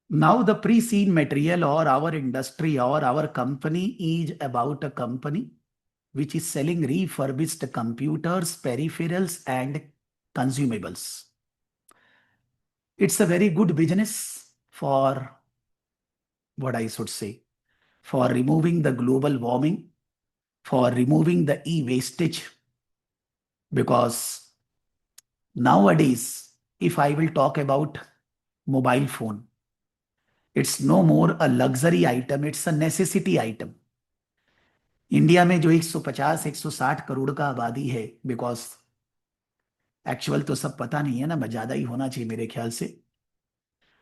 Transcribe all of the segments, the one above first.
Now the pre-seen material or our industry or our company is about a company which is selling refurbished computers, peripherals, and consumables. It's a very good business for what I should say, for removing the global warming, for removing the e-wastage. Because nowadays, if I will talk about mobile phone, it's no more a luxury item, it's a necessity item. India में जो 150 160 करोड़ का आबादी है, because actual तो सब पता नहीं है ना, ज्यादा ही होना चाहिए मेरे ख्याल से।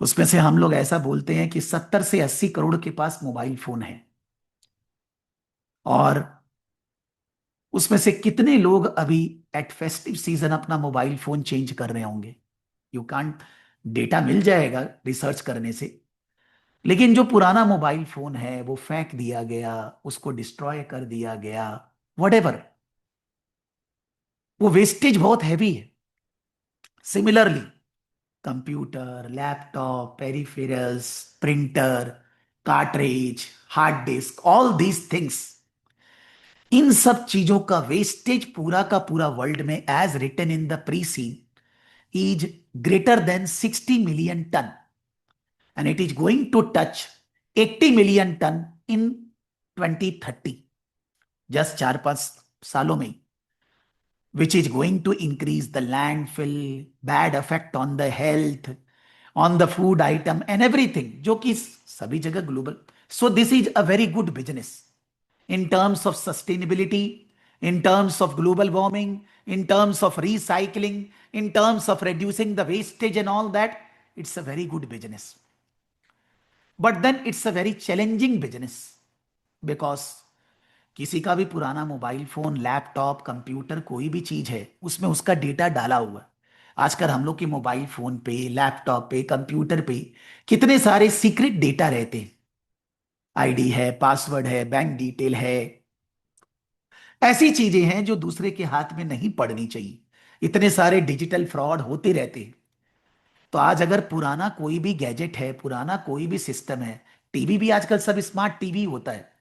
उसमें से हम लोग ऐसा बोलते हैं कि 70 से 80 करोड़ के पास मोबाइल फोन है। और उसमें से कितने लोग अभी एट फेस्टिव सीजन अपना मोबाइल फोन चेंज कर रहे होंगे? यू कांट, डेटा मिल जाएगा रिसर्च करने से। लेकिन जो पुराना मोबाइल फोन है वो फेंक दिया गया, उसको डिस्ट्रॉय कर दिया गया, वट, वो वेस्टेज बहुत हैवी है। Similarly computer, laptop, peripherals, printer, cartridge, hard disk, all these things, इन सब चीजों का वेस्टेज पूरा का पूरा वर्ल्ड में as written in the pre seen is greater than 60 million ton, and it is going to touch 80 million ton in 2030, just 4 5 सालों में, which is going to increase the landfill, bad effect on the health, on the food item and everything, जो कि सभी जगह global. So this is a very good business in terms of sustainability, in terms of global warming, in terms of recycling, in terms of reducing the wastage and all that. It's a very good business. But then it's a very challenging business because किसी का भी पुराना mobile phone, laptop, computer, कोई भी चीज है, उसमें उसका डेटा डाला हुआ है। आजकल हम लोग के मोबाइल फोन पे, लैपटॉप पे, कंप्यूटर पे कितने सारे सीक्रेट डेटा रहते हैं। आईडी है, पासवर्ड है, बैंक डिटेल है, ऐसी चीजें हैं जो दूसरे के हाथ में नहीं पड़नी चाहिए। इतने सारे डिजिटल फ्रॉड होते रहते हैं। तो आज अगर पुराना कोई भी गैजेट है, पुराना कोई भी सिस्टम है, टीवी भी आजकल सब स्मार्ट टीवी होता है,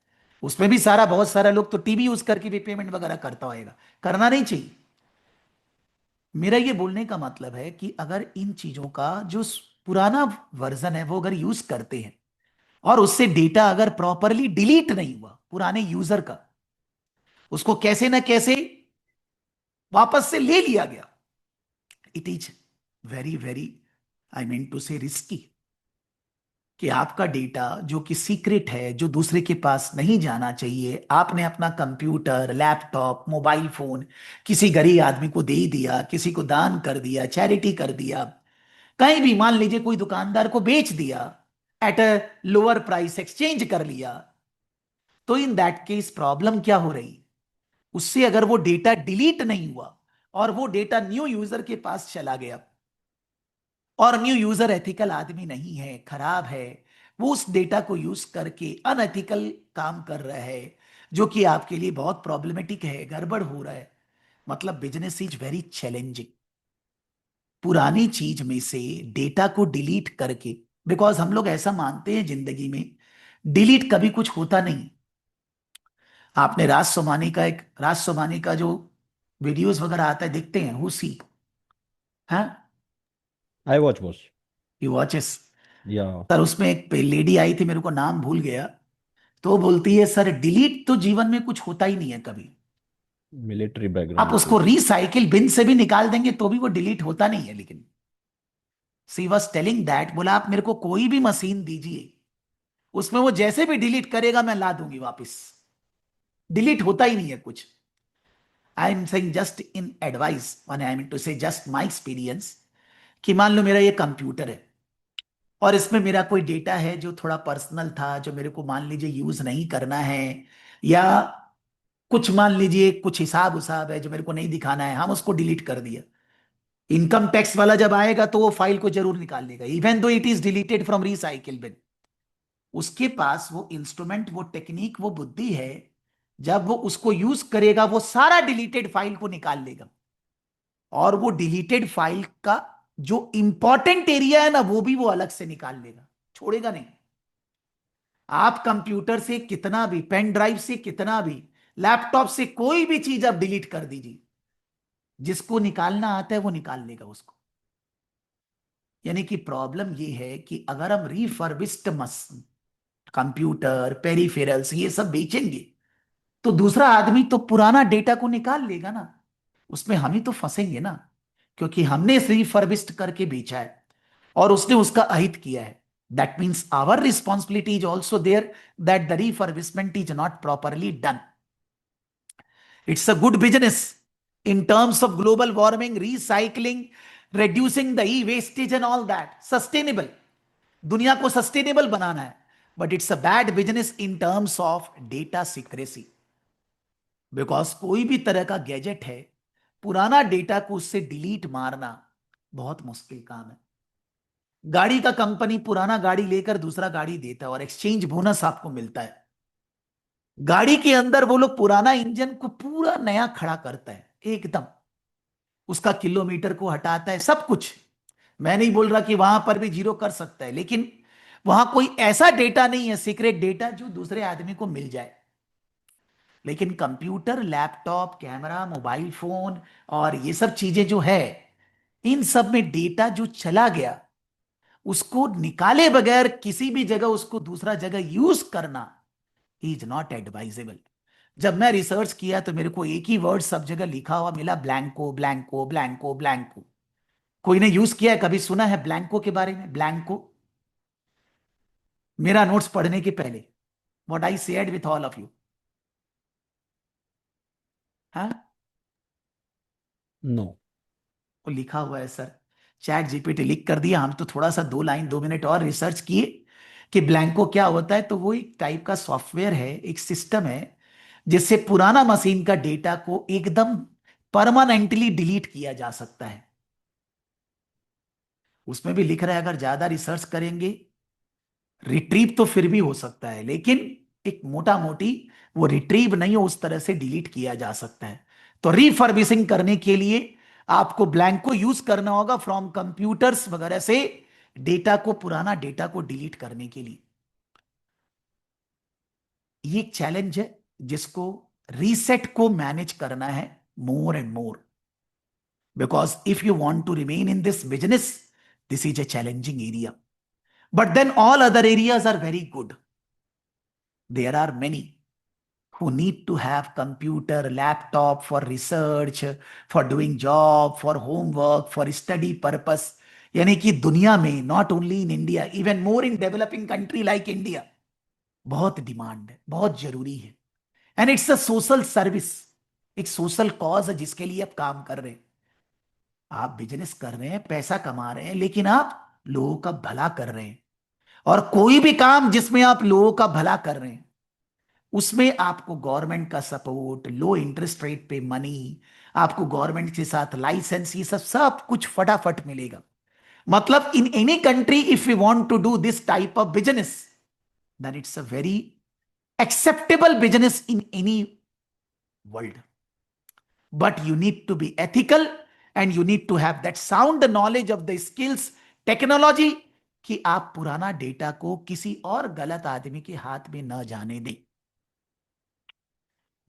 उसमें भी सारा, बहुत सारा लोग तो टीवी यूज करके भी पेमेंट वगैरह करता होएगा। करना नहीं चाहिए। मेरा ये बोलने का मतलब है कि अगर इन चीजों का जो पुराना वर्जन है वो अगर यूज करते हैं और उससे डेटा अगर प्रॉपरली डिलीट नहीं हुआ पुराने यूजर का, उसको कैसे ना कैसे वापस से ले लिया गया, it is very very, I mean to say risky, कि आपका डेटा जो कि सीक्रेट है, जो दूसरे के पास नहीं जाना चाहिए, आपने अपना कंप्यूटर, लैपटॉप, मोबाइल फोन किसी गरीब आदमी को दे दिया, किसी को दान कर दिया, चैरिटी कर दिया, कहीं भी मान लीजिए कोई दुकानदार को बेच दिया, at a lower price exchange कर लिया, तो इन दैट केस प्रॉब्लम क्या हो रही? उससे अगर वो डेटा डिलीट नहीं हुआ और वो डेटा न्यू यूजर के पास चला गया, और न्यू यूजर एथिकल आदमी नहीं है, खराब है, वो उस डेटा को यूज करके अनएथिकल काम कर रहा है, जो कि आपके लिए बहुत प्रॉब्लमेटिक है, गड़बड़ हो रहा है, मतलब बिजनेस इज वेरी चैलेंजिंग। पुरानी चीज में से डेटा को डिलीट करके, बिकॉज हम लोग ऐसा मानते हैं जिंदगी में डिलीट कभी कुछ होता नहीं। आपने राज सोमानी का जो वीडियोस वगैरह आता है देखते हैं, हु सी, हाँ, I watch boss. He watches. या सर उसमें एक लेडी आई थी, मेरे को नाम भूल गया, तो वो बोलती है सर डिलीट तो जीवन में कुछ होता ही नहीं है कभी। मिलिट्री आप बैकग्राउंड उसको से। रिसाइकिल बिन से भी निकाल देंगे तो भी वो डिलीट होता नहीं है। लेकिन सी वॉज टेलिंग दैट, बोला आप मेरे को कोई भी मशीन दीजिए, उसमें वो जैसे भी डिलीट करेगा मैं ला दूंगी वापस, डिलीट होता ही नहीं है कुछ। I am saying just in advice, I am to say just my experience, कि मान लो मेरा ये कंप्यूटर है और इसमें मेरा कोई डेटा है जो थोड़ा पर्सनल था, जो मेरे को मान लीजिए यूज नहीं करना है, या कुछ मान लीजिए कुछ हिसाब उसाब है जो मेरे को नहीं दिखाना है, हम उसको डिलीट कर दिया। इनकम टैक्स वाला जब आएगा तो वो फाइल को जरूर निकाल लेगा, even though it is deleted from recycle bin. उसके पास वो इंस्ट्रूमेंट, वो टेक्निक, वो बुद्धि है, जब वो उसको यूज करेगा वो सारा डिलीटेड फाइल को निकाल लेगा, और वो डिलीटेड फाइल का जो इंपॉर्टेंट एरिया है ना वो भी वो अलग से निकाल लेगा। छोड़ेगा नहीं। आप कंप्यूटर से कितना भी, पेन ड्राइव से कितना भी, लैपटॉप से कोई भी चीज आप डिलीट कर दीजिए, जिसको निकालना आता है वो निकाल लेगा उसको। यानी कि प्रॉब्लम ये है कि अगर हम रिफर्बिश्ड मस कंप्यूटर पेरिफेरल्स ये सब बेचेंगे, तो दूसरा आदमी तो पुराना डेटा को निकाल लेगा ना, उसमें हम ही तो फंसेंगे ना, क्योंकि हमने इसे रिफर्बिश्ड करके बेचा है और उसने उसका अहित किया है। That means our responsibility is also there, that the refurbishment is not properly done. It's a good business in terms of global warming, recycling, reducing the e-wastage and all that, sustainable, दुनिया को sustainable बनाना है। But it's a bad business in terms of data secrecy, because कोई भी तरह का gadget है, पुराना data को उससे डिलीट मारना बहुत मुश्किल काम है। गाड़ी का कंपनी पुराना गाड़ी लेकर दूसरा गाड़ी देता है और एक्सचेंज बोनस आपको मिलता है। गाड़ी के अंदर वो लोग पुराना इंजन को पूरा नया खड़ा करता है एकदम, उसका किलोमीटर को हटाता है, सब कुछ। मैं नहीं बोल रहा कि वहां पर भी जीरो कर सकता है, लेकिन वहां कोई ऐसा डेटा नहीं है, सीक्रेट डेटा, जो दूसरे आदमी को मिल जाए। लेकिन computer, laptop, camera, mobile phone और ये सब चीजें जो है, इन सब में डेटा जो चला गया, उसको निकाले बगैर किसी भी जगह उसको दूसरा जगह यूज करना इज नॉट एडवाइजेबल। जब मैं रिसर्च किया तो मेरे को एक ही वर्ड सब जगह लिखा हुआ मिला, ब्लैंको ब्लैंको ब्लैंको ब्लैंको। कोई ने यूज किया है, कभी सुना है ब्लैंको के बारे में? ब्लैंको, मेरा नोट्स पढ़ने के पहले, what I said with all of you. हाँ, नो। वो लिखा हुआ है सर, चैट जीपीटी लिख कर दिया, हम तो थोड़ा सा 2 लाइन 2 मिनट और रिसर्च किए कि ब्लैंको क्या होता है। तो वो एक टाइप का सॉफ्टवेयर है, एक सिस्टम है, जिससे पुराना मशीन का डेटा को एकदम परमानेंटली डिलीट किया जा सकता है। उसमें भी लिख रहा है अगर ज्यादा रिसर्च करेंगे, रिट्रीव तो फिर भी हो सकता है, लेकिन एक मोटा मोटी वो रिट्रीव नहीं हो, उस तरह से डिलीट किया जा सकता है। तो रिफर्बिशिंग करने के लिए आपको ब्लैंक को यूज करना होगा फ्रॉम कंप्यूटर्स वगैरह से, डेटा को, पुराना डेटा को डिलीट करने के लिए। ये एक चैलेंज है जिसको रीसेट को मैनेज करना है more and more, because if you want to remain in this business, this is a challenging area. But then all other areas are very good. There are many who need to have computer, laptop for research, for doing job, for homework, for study purpose। यानी कि दुनिया में, not only in India, even more in developing country like India, बहुत demand है, बहुत जरूरी है। And it's a social service, एक सोशल कॉज है जिसके लिए आप काम कर रहे हैं। आप बिजनेस कर रहे हैं, पैसा कमा रहे हैं, लेकिन आप लोगों का भला कर रहे हैं। और कोई भी काम जिसमें आप लोगों का भला कर रहे हैं, उसमें आपको गवर्नमेंट का सपोर्ट, लो इंटरेस्ट रेट पे मनी, आपको गवर्नमेंट के साथ लाइसेंस, ये सब सब कुछ फटाफट मिलेगा। मतलब in any country if you want to do this type of business, then it's a very acceptable business in any world. But you need to be ethical and you need to have that sound knowledge of the skills, technology, कि आप पुराना data को किसी और गलत आदमी के हाथ में न जाने दें।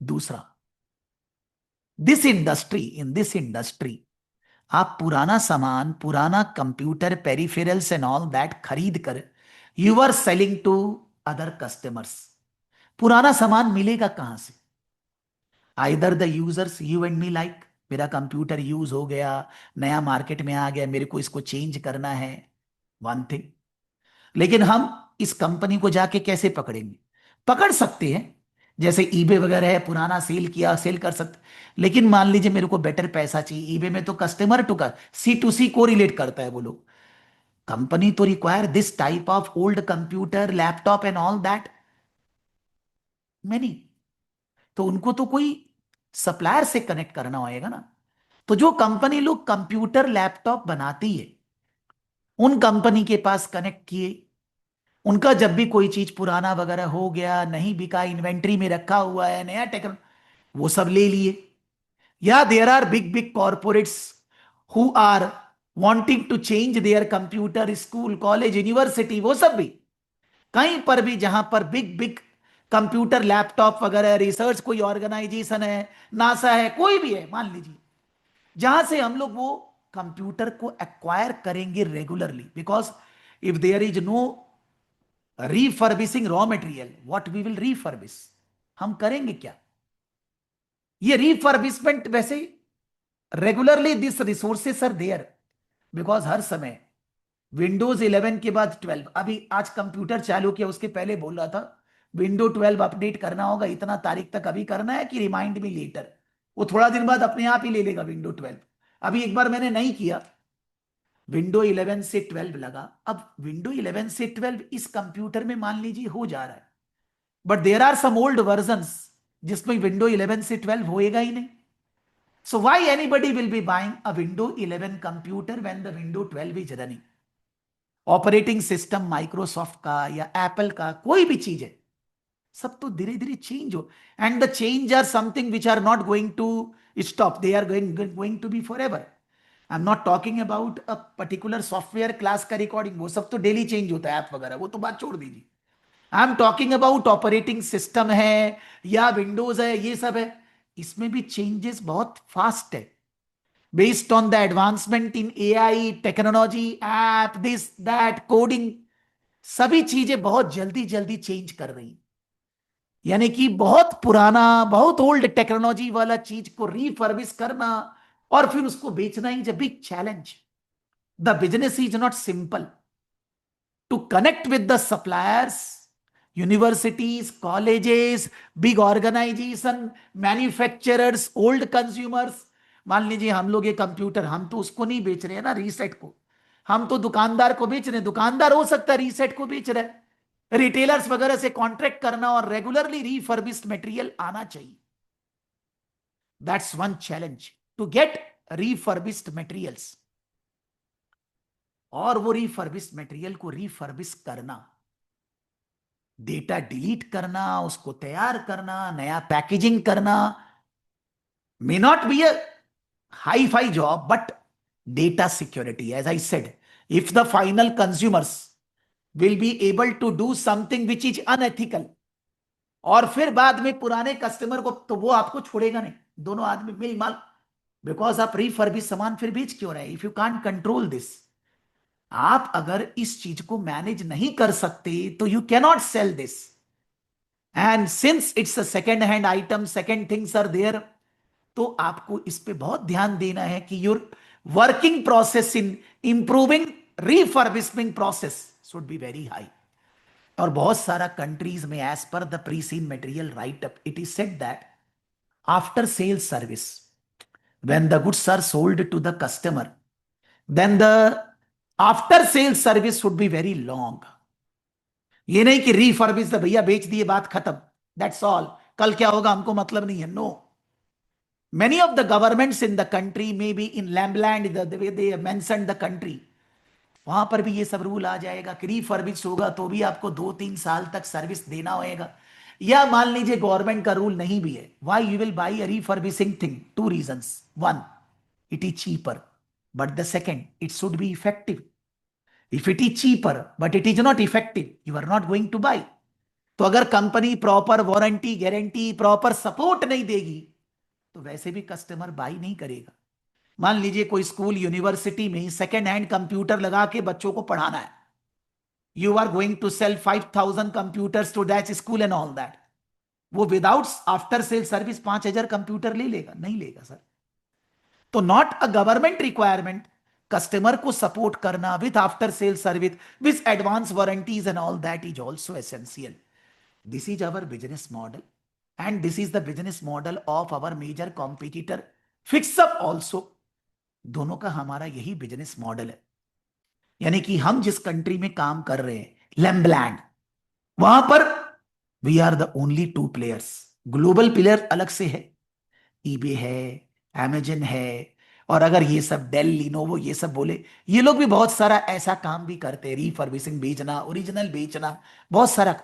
दूसरा, दिस इंडस्ट्री आप पुराना सामान, पुराना computer peripherals and all that खरीद कर you are selling to other customers. पुराना सामान मिलेगा कहां से? Either the users, you and me, like मेरा कंप्यूटर यूज हो गया, नया मार्केट में आ गया, मेरे को इसको चेंज करना है, वन थिंग। लेकिन हम इस कंपनी को जाके कैसे पकड़ेंगे? पकड़ सकते हैं, जैसे ईबे वगैरह है, पुराना सेल किया, सेल कर सकते। लेकिन मान लीजिए मेरे को बेटर पैसा चाहिए, ईबे में तो कस्टमर टू का C2C को रिलेट करता है वो लोग। कंपनी तो require this type of old computer, laptop and all that many. तो उनको तो कोई सप्लायर से कनेक्ट करना होएगा ना। तो जो कंपनी लोग कंप्यूटर लैपटॉप बनाती है, उन कंपनी के पास कनेक्ट किए, उनका जब भी कोई चीज पुराना वगैरह हो गया, नहीं बिका, इन्वेंट्री में रखा हुआ है, नया टेक्नो, वो सब ले लिए। या there are big big corporates who are wanting to change their computer, school, college, university, वो सब भी कहीं पर भी जहां पर बिग बिग कंप्यूटर लैपटॉप वगैरह रिसर्च कोई ऑर्गेनाइजेशन है, नासा है, कोई भी है मान लीजिए, जहां से हम लोग वो कंप्यूटर को एक्वायर करेंगे regularly, because if there is no refurbishing raw material, what we will refurbish, हम करेंगे क्या? ये रीफर्बिशमेंट वैसे regularly this resources are there, because हर समय विंडोज 11 के बाद 12, अभी आज कंप्यूटर चालू किया उसके पहले बोल रहा था विंडो 12 अपडेट करना होगा इतना तारीख तक, अभी करना है कि रिमाइंड मी लेटर, वो थोड़ा दिन बाद अपने आप ही ले लेगा विंडो 12। अभी एक बार मैंने नहीं किया, विंडो 11 से 12 लगा, अब विंडो 11 से 12 इस कंप्यूटर में मान लीजिए हो जा रहा है, but there are some old versions जिसमें विंडो 11 से 12 होएगा ही नहीं। So why anybody will be buying a window 11 computer when the window 12 is running? Operating system Microsoft का या एप्पल का कोई भी चीज है, सब तो धीरे धीरे चेंज हो, and the change are something which are not going to stop, they are going to be forever. I am not talking about a particular software class का रिकॉर्डिंग, वो सब तो डेली चेंज होता है app वगैरह, वो तो बात छोड़ दीजिए। आई am talking about operating system है या विंडोज है, ये सब है, इसमें भी चेंजेस बहुत फास्ट है, based on the advancement in AI, technology, app, this that, coding, सभी चीजें बहुत जल्दी जल्दी चेंज कर रही हैं। यानी कि बहुत पुराना, बहुत ओल्ड टेक्नोलॉजी वाला चीज को रीफर्बिश करना और फिर उसको बेचना is a big challenge. The business is not simple. To connect with the suppliers, universities, colleges, big organization, manufacturers, old consumers, मान लीजिए हम लोग ये कंप्यूटर, हम तो उसको नहीं बेच रहे हैं ना रीसेट को, हम तो दुकानदार को बेच रहे हैं, दुकानदार हो सकता है रीसेट को बेच रहा है, रिटेलर्स वगैरह से कॉन्ट्रैक्ट करना और रेगुलरली रीफर्बिश्ड मटेरियल आना चाहिए। That's one challenge, to get refurbished materials, और वो रीफर्बिश्ड मटेरियल को रीफर्बिश करना, डेटा डिलीट करना, उसको तैयार करना, नया पैकेजिंग करना, may not be a hi fi job, but data security, as I said, if the final consumers will be able to do something which is unethical, और फिर बाद में पुराने कस्टमर को, तो वो आपको छोड़ेगा नहीं, दोनों आदमी मिल माल, बिकॉज आप रीफर्बिश सामान फिर बेच क्यों रहे? If you can't control this, आप अगर इस चीज को मैनेज नहीं कर सकते तो you cannot sell this, and since it's a second hand item, second things are there, तो आपको इस पे बहुत ध्यान देना है कि your working process in improving refurbishment process should be very high. और बहुत सारा कंट्रीज में as per the pre seen material write up it is said that after sale service, when the goods are sold to the customer, then the after sale service should be very long. ये नहीं कि refurbish भैया बेच दिए बात खत्म, that's all, कल क्या होगा हमको मतलब नहीं है, no. Many of the governments in the country, maybe in Lambland, the way they mentioned the country, वहां पर भी ये सब रूल आ जाएगा कि रीफर्बिश होगा तो भी आपको 2-3 साल तक सर्विस देना होएगा। या मान लीजिए गवर्नमेंट का रूल नहीं भी है, why you will buy a refurbishing thing? Two reasons, one, it is cheaper, but the second, it should be effective. If it is cheaper but it is not effective, you are not going to buy. तो अगर company proper warranty, guarantee, proper support नहीं देगी, तो वैसे भी customer by नहीं करेगा। मान लीजिए कोई स्कूल, यूनिवर्सिटी में सेकेंड हैंड कंप्यूटर लगा के बच्चों को पढ़ाना है, you are going to sell 5,000 computers to that school and all that, वो without after sale service 5,000 computer ले लेगा? नहीं लेगा सर। तो not a government requirement, customer को सपोर्ट करना with after sale service, with advance warranties and all that is also essential. This is our business model, and this is the business model of our major competitor fixup also। दोनों का हमारा यही business model है। यानी कि हम जिस country में काम कर रहे हैं लैम्बलैंड, वहां पर we are the only two players, global player अलग से है, ईबे है, अमेजन है, और अगर ये सब डेल, लिनोवो ये सब बोले, ये लोग भी बहुत सारा ऐसा काम भी करते हैं, रीफर्बिशिंग बेचना, ओरिजिनल बेचना, बहुत सारा।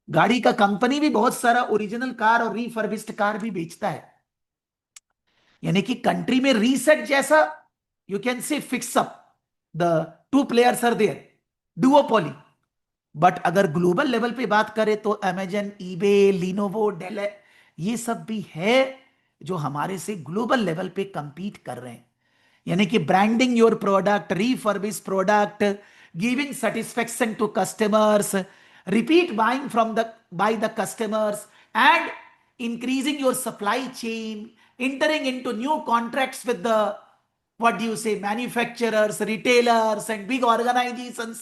गाड़ी का कंपनी भी बहुत सारा ओरिजिनल कार और रीफर्बिश्ड कार भी बेचता है। यानी कि कंट्री में रीसेट जैसा, you can say fixup, the two players are there, duopoly. But अगर ग्लोबल लेवल पे बात करें तो अमेजन, ईबे, लिनोवो, डेल, ये सब भी है जो हमारे से ग्लोबल लेवल पे compete कर रहे हैं। यानी कि branding your product, refurbish product, giving satisfaction to customers, repeat buying from the by the customers, and increasing your supply chain, entering into new contracts with the, what do you say, manufacturers, retailers, and big organizations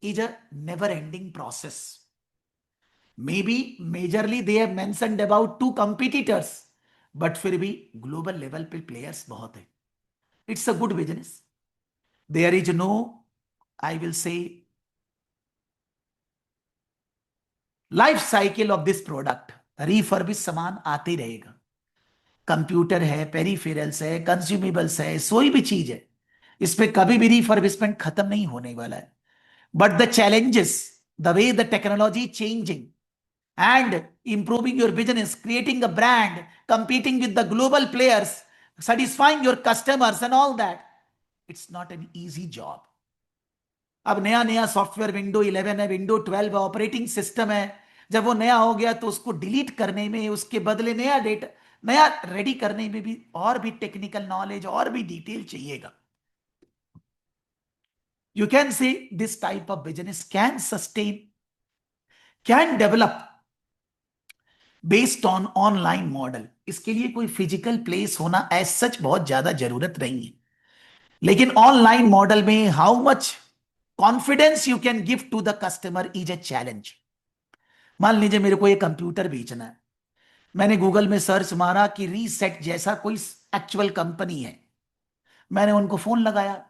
is a never ending process. Maybe majorly they have mentioned about two competitors, but फिर भी global level पे players बहुत है. It's a good business. There is no, I will say, life cycle of this product. Refurbish सामान आते रहेगा. Computer है, peripherals है, कंज्यूमेबल्स है, कोई भी चीज है, इस पे कभी भी रिफर्बिशमेंट खत्म नहीं होने वाला है. But the challenges, the way the technology changing and improving your business, creating a brand, competing with the global players, satisfying your customers and all that, it's not an easy job. अब नया नया software window 11 है, window 12 है, operating system है. जब वो नया हो गया तो उसको डिलीट करने में, उसके बदले नया डेटा, नया रेडी करने में भी और भी टेक्निकल नॉलेज और भी डिटेल चाहिएगा. You can say this type of business can sustain, can develop based on online model. इसके लिए कोई फिजिकल प्लेस होना एज सच बहुत ज्यादा जरूरत नहीं है. लेकिन ऑनलाइन मॉडल में how much confidence you can give to the customer is a challenge. मान लीजिए मेरे को ये कंप्यूटर बेचना है. मैंने गूगल में सर्च मारा कि रीसेट जैसा कोई एक्चुअल कंपनी है. मैंने उनको फोन लगाया.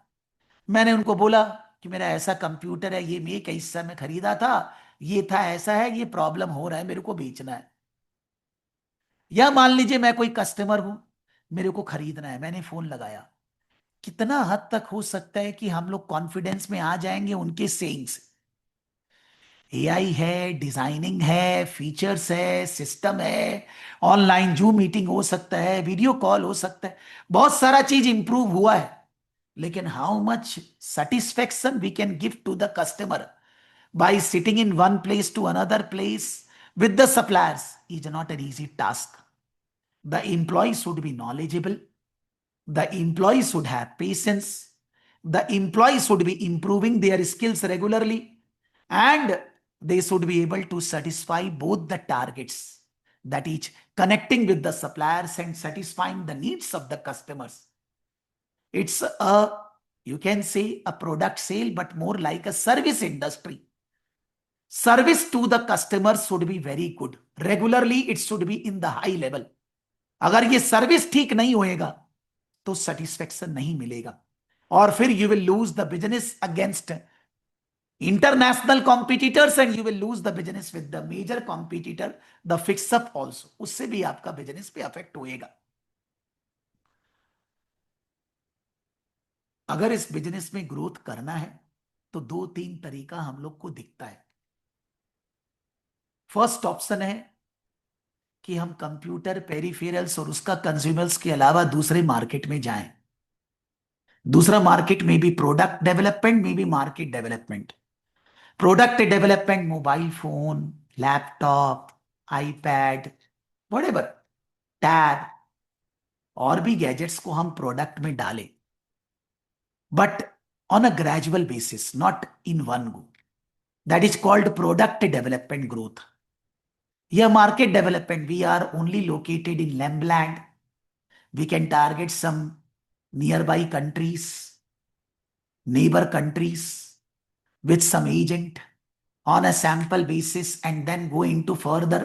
मैंने उनको बोला कि मेरा ऐसा कंप्यूटर है, ये मैं कई समय खरीदा था, ये था, ऐसा है, ये प्रॉब्लम हो रहा है, मेरे को बेचना है. या मान लीजिए मैं कोई कस्टमर हूं, मेरे को खरीदना है, मैंने फोन लगाया. कितना हद तक हो सकता है कि हम लोग कॉन्फिडेंस में आ जाएंगे उनके सेइंग्स. एआई है, डिजाइनिंग है, फीचर्स है, सिस्टम है, ऑनलाइन जूम मीटिंग हो सकता है, वीडियो कॉल हो सकता है, बहुत सारा चीज इंप्रूव हुआ है. लेकिन how much satisfaction we can give to the customer by sitting in one place to another place with the suppliers is not an easy task. The employee should be knowledgeable. The employee should have patience. The employee should be improving their skills regularly. And they should be able to satisfy both the targets. That is, connecting with the suppliers and satisfying the needs of the customers. It's a, you can say, a product sale, but more like a service industry. Service to the customer should be very good. Regularly, it should be in the high level. अगर ये service ठीक नहीं होएगा तो satisfaction नहीं मिलेगा, और फिर you will lose the business against international competitors, and you will lose the business with the major competitor, the fixup also. उससे भी आपका बिजनेस पे अफेक्ट होएगा. अगर इस बिजनेस में ग्रोथ करना है तो दो तीन तरीका हम लोग को दिखता है. फर्स्ट ऑप्शन है कि हम कंप्यूटर, पेरिफेरल्स और उसका कंज्यूमर्स के अलावा दूसरे मार्केट में जाएं. दूसरा मार्केट में भी प्रोडक्ट डेवलपमेंट, में भी market development. Product development, mobile phone, laptop, iPad, whatever, tab, और भी गैजेट्स को हम प्रोडक्ट में डालें, but on a gradual basis, not in one go. That is called product development growth. यह market development, we are only located in Lambland. We can target some nearby countries, neighbor countries, with some agent on a sample basis and then go into further.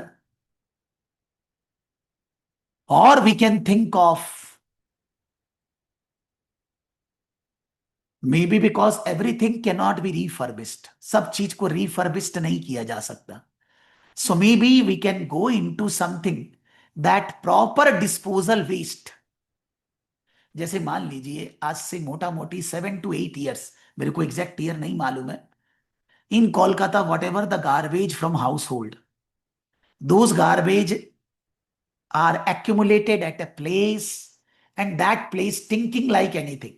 Or we can think of, maybe because everything cannot be refurbished. सब चीज को refurbished नहीं किया जा सकता. So maybe we can go into something that proper disposal waste. जैसे मान लीजिए आज से मोटा मोटी 7 to 8 years, मेरे को एग्जैक्ट ईयर नहीं मालूम है, in Kolkata, whatever the garbage from household, those garbage are accumulated at a place, and that place stinking like anything.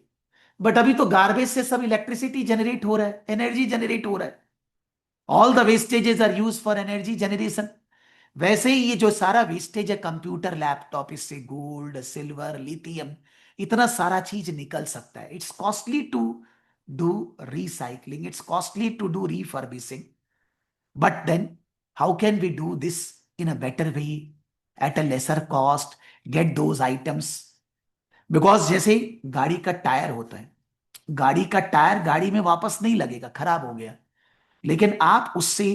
But अभी तो गार्बेज से सब इलेक्ट्रिसिटी जनरेट हो रहा है, एनर्जी जनरेट हो रहा है. All the wastages are use for energy generation. वैसे ही ये जो सारा वेस्टेज है, कंप्यूटर लैपटॉप, इससे गोल्ड सिल्वर लिथियम इतना सारा चीज निकल सकता है। It's costly to do recycling, it's costly to do refurbishing, but then how can we do this in a better way at a lesser cost, get those items. Because जैसे गाड़ी का tyre होता है, गाड़ी का टायर गाड़ी में वापस नहीं लगेगा, खराब हो गया, लेकिन आप उससे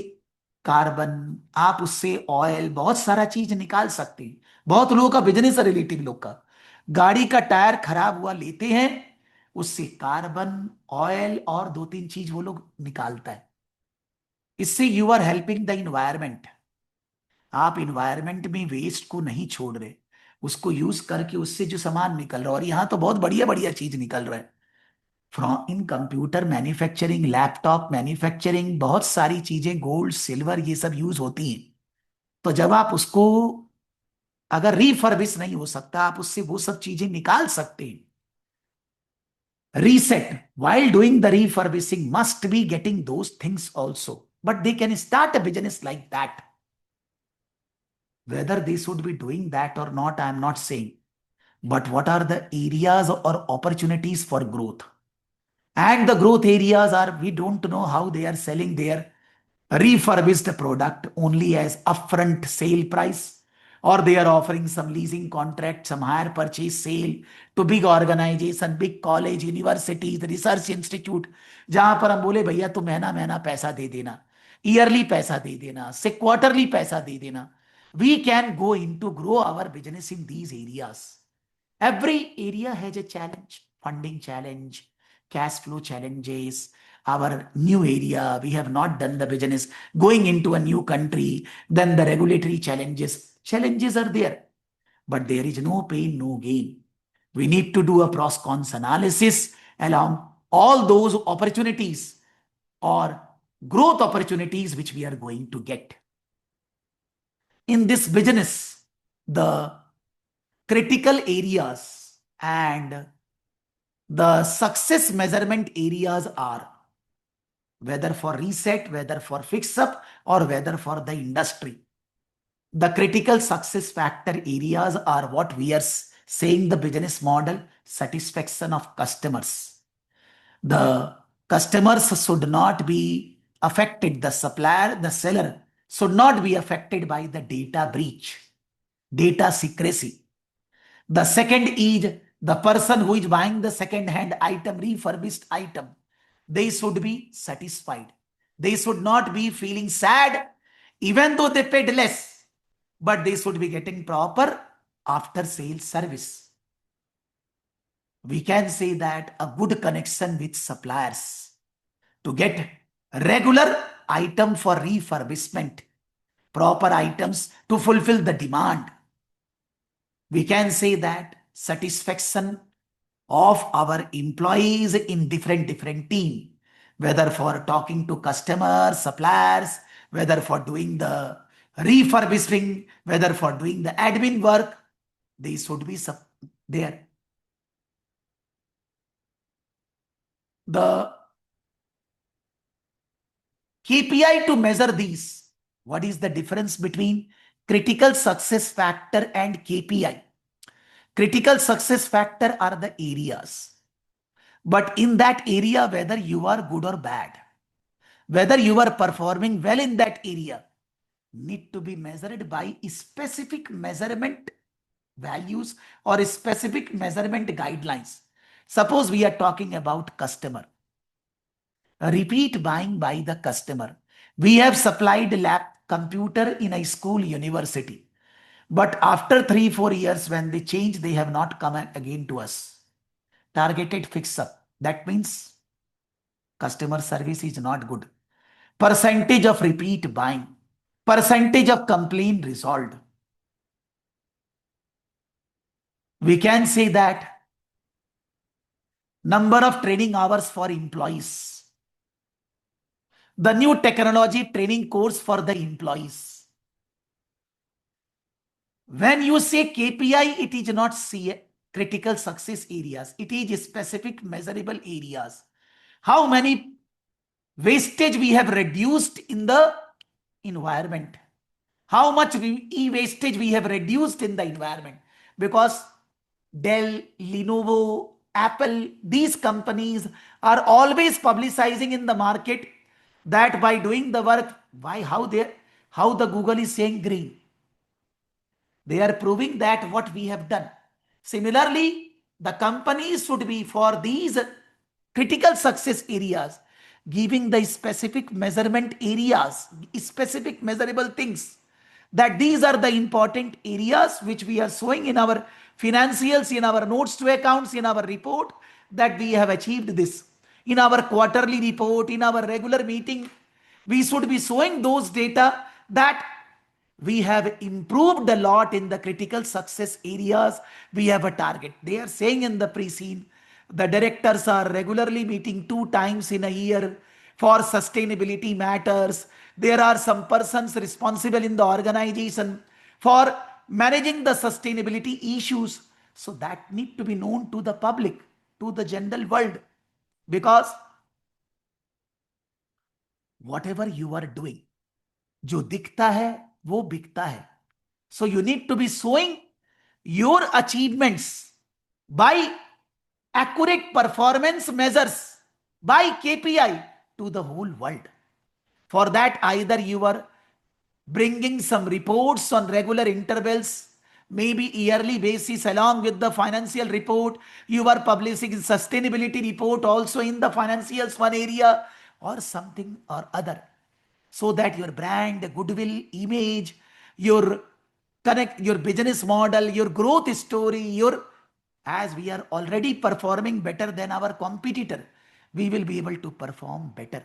कार्बन, आप उससे ऑयल, बहुत सारा चीज निकाल सकते हैं। बहुत लोगों का बिजनेस है, रिलेटिव लोग का, गाड़ी का टायर खराब हुआ लेते हैं, उससे कार्बन, ऑयल और दो तीन चीज वो लोग निकालता है। इससे you are helping the environment. आप इन्वायरमेंट में वेस्ट को नहीं छोड़ रहे, उसको यूज करके उससे जो सामान निकल रहा है, और यहां तो बहुत बढ़िया बढ़िया चीज निकल रहा है। From in computer manufacturing, laptop manufacturing, बहुत सारी चीजें, गोल्ड सिल्वर ये सब यूज होती हैं। तो जब आप उसको, अगर रिफर्बिश नहीं हो सकता, आप उससे वो सब चीजें निकाल सकते हैं। Reset while doing the refurbishing must be getting those things also, but they can start a business like that. Whether they should be doing that or not, I am not saying, but what are the areas or opportunities for growth? And the growth areas are, we don't know how they are selling their refurbished product only as upfront sale price, or they are offering some leasing contract, some hire purchase sale to big organization, big college, universities, research institute, जहां पर हम बोले भैया तुम महीना महीना पैसा दे देना, ईयरली पैसा दे देना, से क्वार्टरली पैसा दे देना। We can go into grow our business in these areas. Every area has a challenge, funding challenge, cash flow challenges. Our new area, we have not done the business, going into a new country, then the regulatory challenges. Challenges are there, but there is no pain, no gain. We need to do a pros cons analysis along all those opportunities or growth opportunities which we are going to get. In this business, the critical areas and the success measurement areas are, whether for reset, whether for fix up, or whether for the industry. The critical success factor areas are what we are saying: the business model, satisfaction of customers. The customers should not be affected, the supplier, the seller should not be affected by the data breach, data secrecy. The second is the person who is buying the second hand item, refurbished item, they should be satisfied. They should not be feeling sad, even though they paid less, but they should be getting proper after sales service. We can say that a good connection with suppliers to get regular item for refurbishment, proper items to fulfill the demand. We can say that satisfaction of our employees in different team, whether for talking to customers, suppliers, whether for doing the refurbishing, whether for doing the admin work, they should be there. The KPI to measure these. What is the difference between critical success factor and KPI? Critical success factor are the areas, but in that area, whether you are good or bad, whether you are performing well in that area, need to be measured by specific measurement values or specific measurement guidelines. Suppose we are talking about customer, repeat buying by the customer. We have supplied lab computer in a school, university, but after 3-4 years when they change, they have not come again to us. Targeted fix up, that means customer service is not good. Percentage of repeat buying, percentage of complaint resolved. We can say that number of training hours for employees, the new technology training course for the employees. When you say KPI, it is not critical success areas, it is specific measurable areas. How many wastage we have reduced in the environment. How much e-wastage we have reduced in the environment. Because Dell, Lenovo, Apple, these companies are always publicizing in the market that by doing the work, how the Google is saying green. They are proving that what we have done. Similarly, the companies should be for these critical success areas, giving the specific measurement areas, specific measurable things, that these are the important areas which we are showing in our financials, in our notes to accounts, in our report, that we have achieved this. In our quarterly report, in our regular meeting, we should be showing those data that we have improved a lot in the critical success areas. We have a target. They are saying in the pre-scene, the directors are regularly meeting 2 times in a year for sustainability matters. There are some persons responsible in the organization for managing the sustainability issues. So that need to be known to the public, to the general world, because whatever you are doing, जो दिखता है वो बिकता है. So you need to be showing your achievements by accurate performance measures, by KPI to the whole world. For that, either you are bringing some reports on regular intervals, maybe yearly basis along with the financial report. You are publishing sustainability report also in the financials one area or something or other, so that your brand, goodwill, image, your connect, your business model, your growth story, as we are already performing better than our competitor, we will be able to perform better.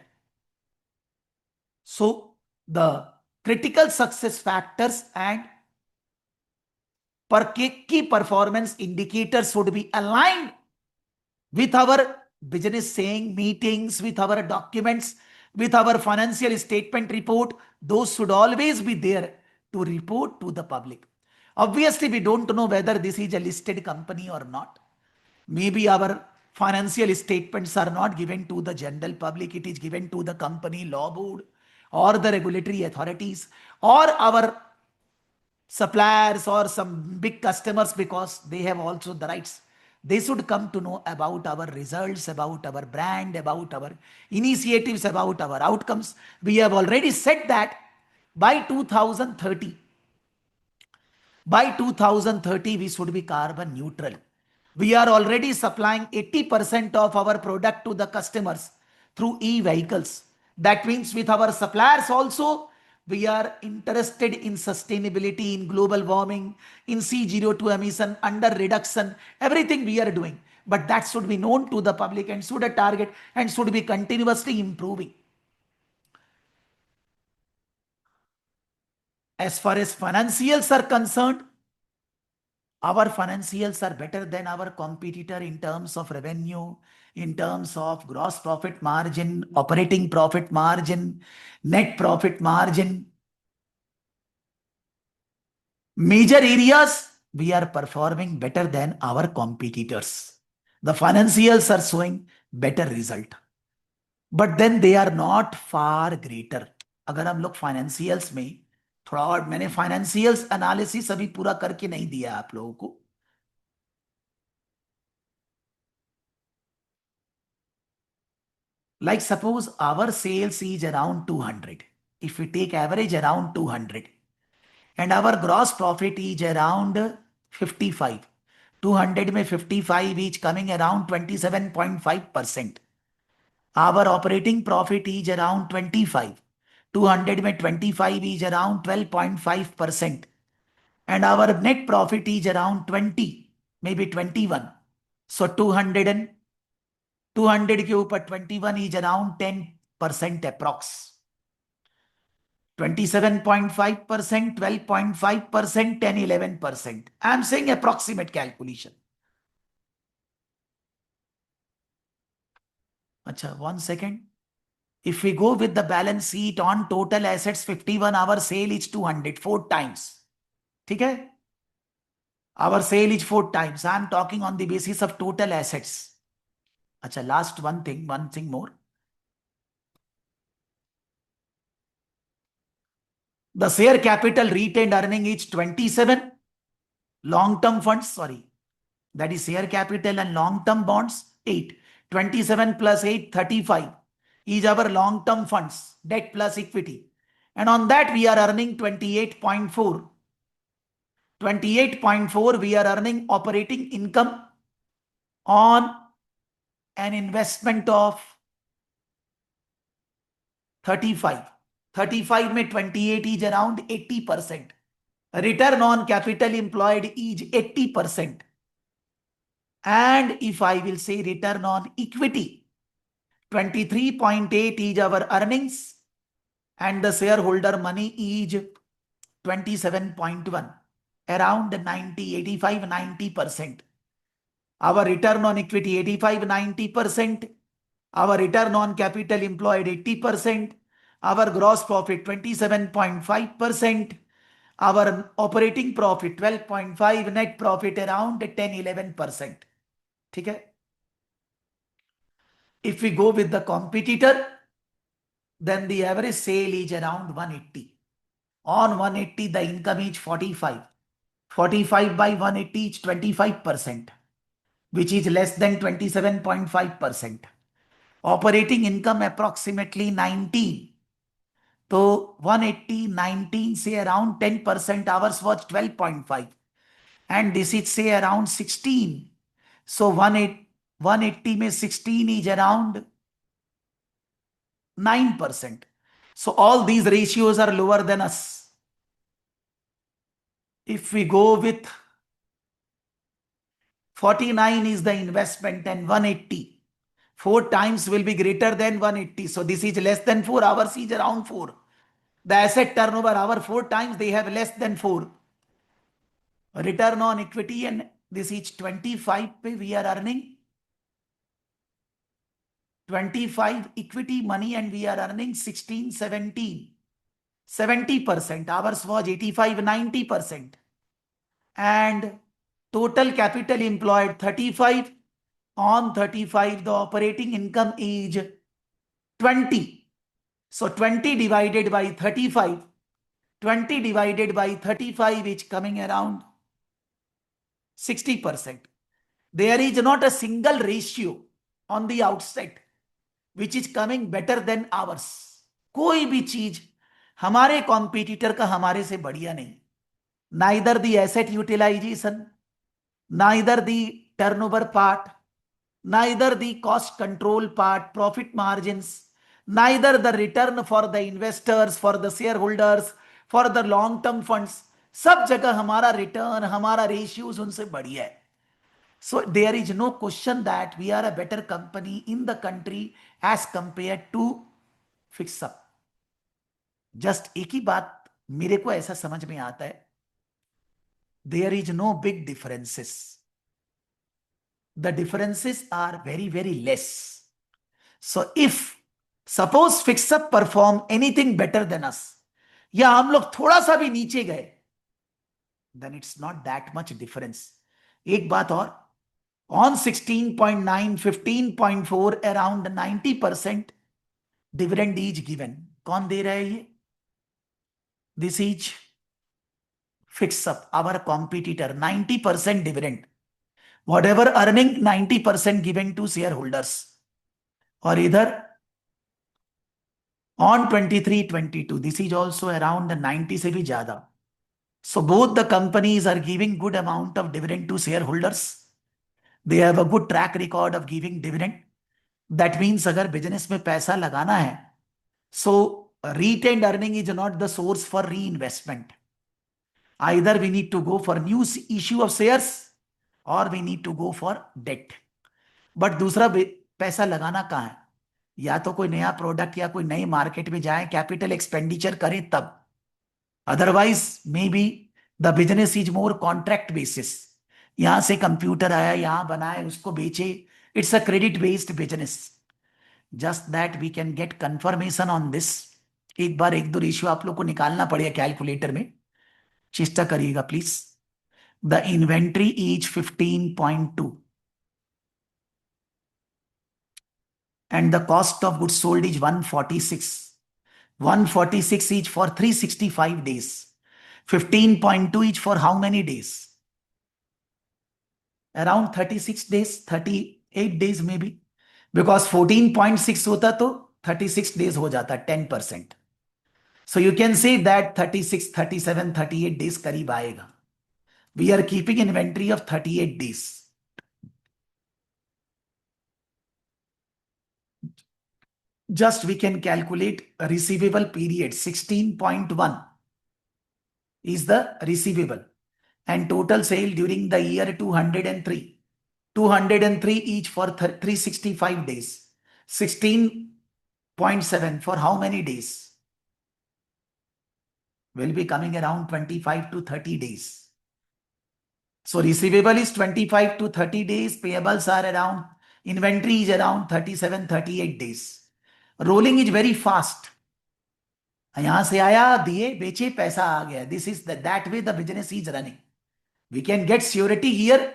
So the critical success factors and key performance indicators should be aligned with our business saying, meetings, with our documents, with our financial statement report. Those should always be there to report to the public. Obviously, we don't know whether this is a listed company or not. Maybe our financial statements are not given to the general public. It is given to the company law board or the regulatory authorities or our suppliers or some big customers, because they have also the rights. They should come to know about our results, about our brand, about our initiatives, about our outcomes. We have already said that by 2030, we should be carbon neutral. We are already supplying 80% of our product to the customers through e-vehicles. That means with our suppliers also, we are interested in sustainability, in global warming, in CO2 emission, under reduction, everything we are doing. But that should be known to the public and should a target and should be continuously improving. As far as financials are concerned, our financials are better than our competitor in terms of revenue, in terms of gross profit margin, operating profit margin, net profit margin. Major areas, we are performing better than our competitors. The financials are showing better result. But then they are not far greater. अगर हम लोग financials में थोड़ा और, मैंने financials analysis अभी पूरा करके नहीं दिया आप लोगों को. Like suppose our sales is around 200. If we take average around 200 and our gross profit is around 55. 200 में 55 is coming around 27.5%. Our operating profit is around 25. 200 में 25 is around 12.5%. And our net profit is around 20, maybe 21. So 200 के ऊपर 21 is around 10% approx. 27.5%, 12.5%, 10, 11%. I am saying approximate calculation. Acha, 1 second. If we go with the balance sheet on total assets 51, our sale is 200, 4 times. Okay? Our sale is 4 times. I am talking on the basis of total assets. Acha, last one thing more. The share capital retained earning is 27. Long-term funds, sorry, that is share capital and long-term bonds, 8. 27 plus 8, 35 is our long-term funds, debt plus equity. And on that we are earning 28.4. 28.4 we are earning operating income on an investment of 35. 35 में 28 is around 80%. Return on capital employed is 80%. And if I will say return on equity, 23.8 is our earnings and the shareholder money is 27.1, around 90, 85, 90%. Our return on equity 85, 90%. Our return on capital employed 80%. Our gross profit 27.5%. Our operating profit 12.5, net profit around 10-11%. ठीक है? If we go with the competitor, then the average sale is around 180. On 180, the income is 45. 45 by 180 is 25%, which is less than 27.5%. Operating income approximately 19. So 180, 19 say around 10%, ours was 12.5. And this is say around 16. So 180 में 16 is around 9%. So all these ratios are lower than us. If we go with 49 is the investment and 180, 4 times will be greater than 180. So this is less than 4, ours is around 4. The asset turnover, our 4 times, they have less than 4. Return on equity, and this is 25, we are earning 25 equity money and we are earning 16, 17. 70%. Ours was 85, 90%. And total capital employed 35. On 35, the operating income is 20. So 20 divided by 35. 20 divided by 35 is coming around 60%. There is not a single ratio on the outset which is coming better than ours. कोई भी चीज हमारे competitor का हमारे से बढ़िया नहीं. Neither the asset utilization, neither the turnover part, neither the cost control part, profit margins, neither the return for the investors, for the shareholders, for the long term funds. सब जगह हमारा रिटर्न, हमारा ratios उनसे बढ़िया है. So there is no question that we are a better company in the country as compared to fix up. Just एक ही बात मेरे को ऐसा समझ में आता है, there is no big differences. The differences are very, very less. So if suppose fix up perform anything better than us, या हम लोग थोड़ा सा भी नीचे गए, then it's not that much difference. एक बात और, on 16.9, 15.4, around 90% dividend is given. कौन दे रहा है ये? This is fix up, our competitor, 90% dividend. Whatever earning, 90% given to shareholders. और इधर on 23, 22, this is also around 90 से भी ज्यादा. So both the companies are giving good amount of dividend to shareholders. They have a good track record of giving dividend. That means अगर business में पैसा लगाना है, so retained earning is not the source for reinvestment. Either we need to go for new issue of shares or we need to go for debt. But दूसरा पैसा लगाना कहाँ है? या तो कोई नया प्रोडक्ट या कोई नई मार्केट में जाए, कैपिटल एक्सपेंडिचर करें तब. Otherwise maybe the business is more contract basis. यहां से कंप्यूटर आया, यहां बनाए, उसको बेचे. It's a credit based business. Just that we can get confirmation on this. एक बार एक दो रेशियो आप लोग को निकालना पड़ेगा कैलकुलेटर में, चेष्टा करिएगा please. The inventory is 15.2 and the cost of goods sold is 146. 146 each for 365 days. 15.2 each for how many days? Around 36 days, 38 days maybe. Because 14.6 होता तो 36 days हो जाता, 10%. So you can say that 36, 37, 38 days करीब आएगा. We are keeping inventory of 38 days. Just we can calculate a receivable period. 16.1 is the receivable. And total sale during the year 203. 203 each for 365 days. 16.7 for how many days? Will be coming around 25 to 30 days. So receivable is 25 to 30 days. Payables are around, inventory is around 37, 38 days. Rolling is very fast. यहां से आया, दिए, बेचे, पैसा आ गया. This is that way the business is running. We can get surety here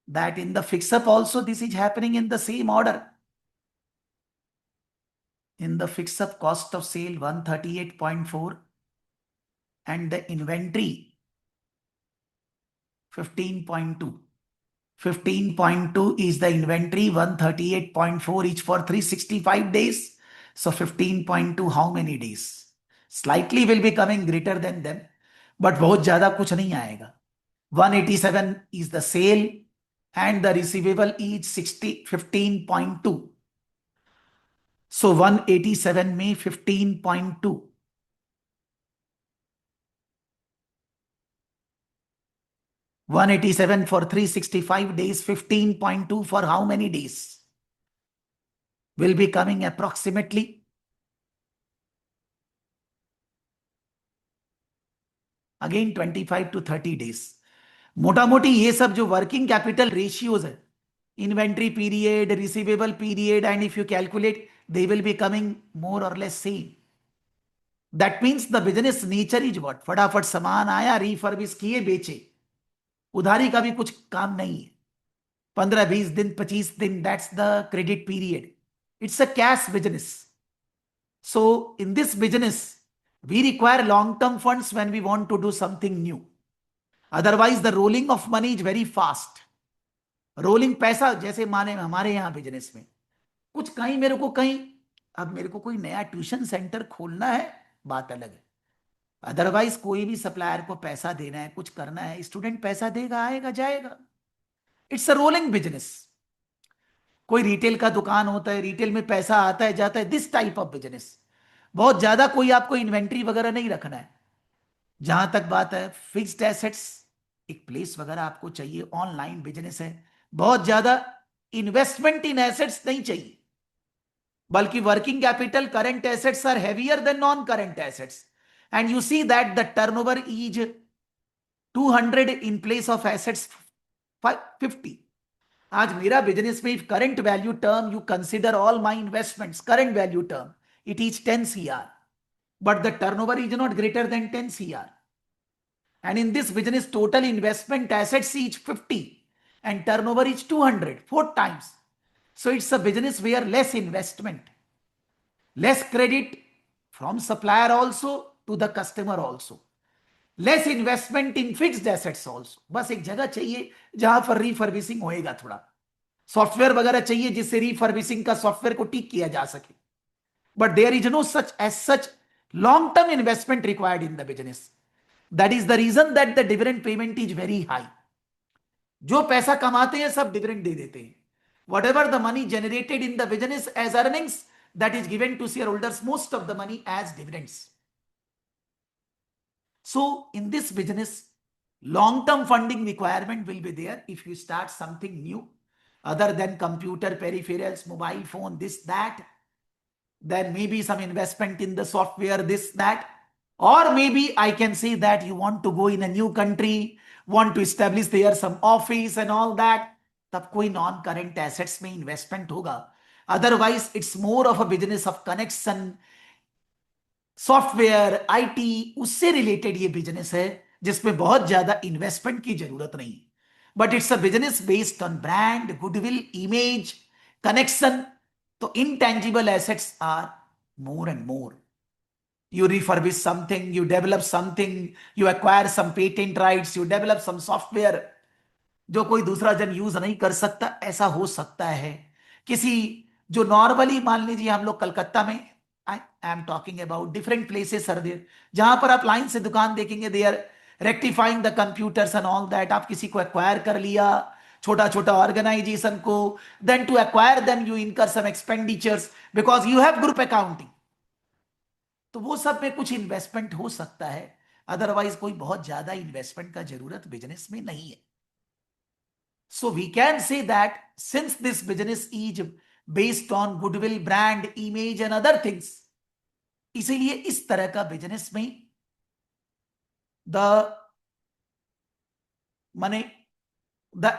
that in the fix-up also this is happening in the same order. In the fix-up, cost of sale 138.4 and the inventory 15.2. 15.2 is the inventory, 138.4 each for 365 days. So 15.2 how many days? Slightly will be coming greater than them, but बहुत ज्यादा कुछ नहीं आएगा. 187 is the sale and the receivable is 15.2. So 187 में 15.2. 187 for 365 days, 15.2 for how many days? Will be coming approximately again 25 to 30 days. मोटा मोटी ये सब जो वर्किंग कैपिटल रेशियोज है, inventory period, receivable period, and if you calculate they will be coming more or less same. That means the business nature is what? फटाफट सामान आया, refurbish किए, बेचे. उधारी का भी कुछ काम नहीं है. 15-20 दिन, 25 दिन, that's the credit period. It's a cash business. So in this business we require long-term funds when we want to do something new. Otherwise, the rolling of money is very fast. Rolling पैसा, जैसे माने हमारे यहाँ business में कुछ कहीं मेरे को कहीं, अब मेरे को कोई नया ट्यूशन सेंटर खोलना है, बात अलग है. अदरवाइज कोई भी सप्लायर को पैसा देना है, कुछ करना है, स्टूडेंट पैसा देगा, आएगा, जाएगा. It's a rolling business. कोई रिटेल का दुकान होता है, रिटेल में पैसा आता है, जाता है, दिस टाइप ऑफ बिजनेस. बहुत ज्यादा कोई आपको इन्वेंट्री वगैरह नहीं रखना है. जहां तक बात है फिक्स्ड एसेट्स, एक प्लेस वगैरह आपको चाहिए, ऑनलाइन बिजनेस है, बहुत ज्यादा इन्वेस्टमेंट इन एसेट्स नहीं चाहिए. बल्कि working capital, current assets are heavier than non current assets. And you see that the turnover is 200 in place of assets 50. आज मेरा बिजनेस में if current value term you consider all my investments, current value term, it is 10 CR, but the turnover is not greater than 10 CR. And in this business, total investment assets is 50 and turnover is 200, 4 times. So it's a business where less investment, less credit from supplier also to the customer also, less investment in fixed assets also. बस एक जगह चाहिए जहां पर रिफर्बिशिंग होएगा, थोड़ा software वगैरह चाहिए जिससे रिफर्बिशिंग का सॉफ्टवेयर को ठीक किया जा सके. But there is no such long-term investment required in the business. That is the reason that the dividend payment is very high. जो पैसा कमाते हैं सब डिविडेंड दे देते हैं. Whatever the money generated in the business as earnings, that is given to shareholders, most of the money as dividends. So in this business, long-term funding requirement will be there if you start something new other than computer peripherals, mobile phone, this, that. Then maybe some investment in the software, this, that. Or maybe I can say that you want to go in a new country, want to establish there some office and all that. तब कोई non current assets में investment होगा. Otherwise it's more of a business of connection, software, IT, उससे related ये business है जिसमें बहुत ज्यादा इन्वेस्टमेंट की जरूरत नहीं. But it's a business based on brand, goodwill, image, connection. तो intangible assets are more and more. You refurbish something, you develop something, you acquire some patent rights, you develop some software जो कोई दूसरा जन use नहीं कर सकता, ऐसा हो सकता है। किसी जो नॉर्मली मान लीजिए हम लोग कलकत्ता में, I am talking about different places are there, जहां पर आप लाइन से दुकान देखेंगे, they are rectifying the computers and all that. आप किसी को एक्वायर कर लिया, छोटा छोटा ऑर्गेनाइजेशन को, then to acquire them you incur some expenditures because you have group accounting. तो वो सब में कुछ इन्वेस्टमेंट हो सकता है, अदरवाइज कोई बहुत ज्यादा इन्वेस्टमेंट का जरूरत बिजनेस में नहीं है। So we can say that since this business is based on goodwill, brand, image and other things, इसीलिए इस तरह का बिजनेस में द माने the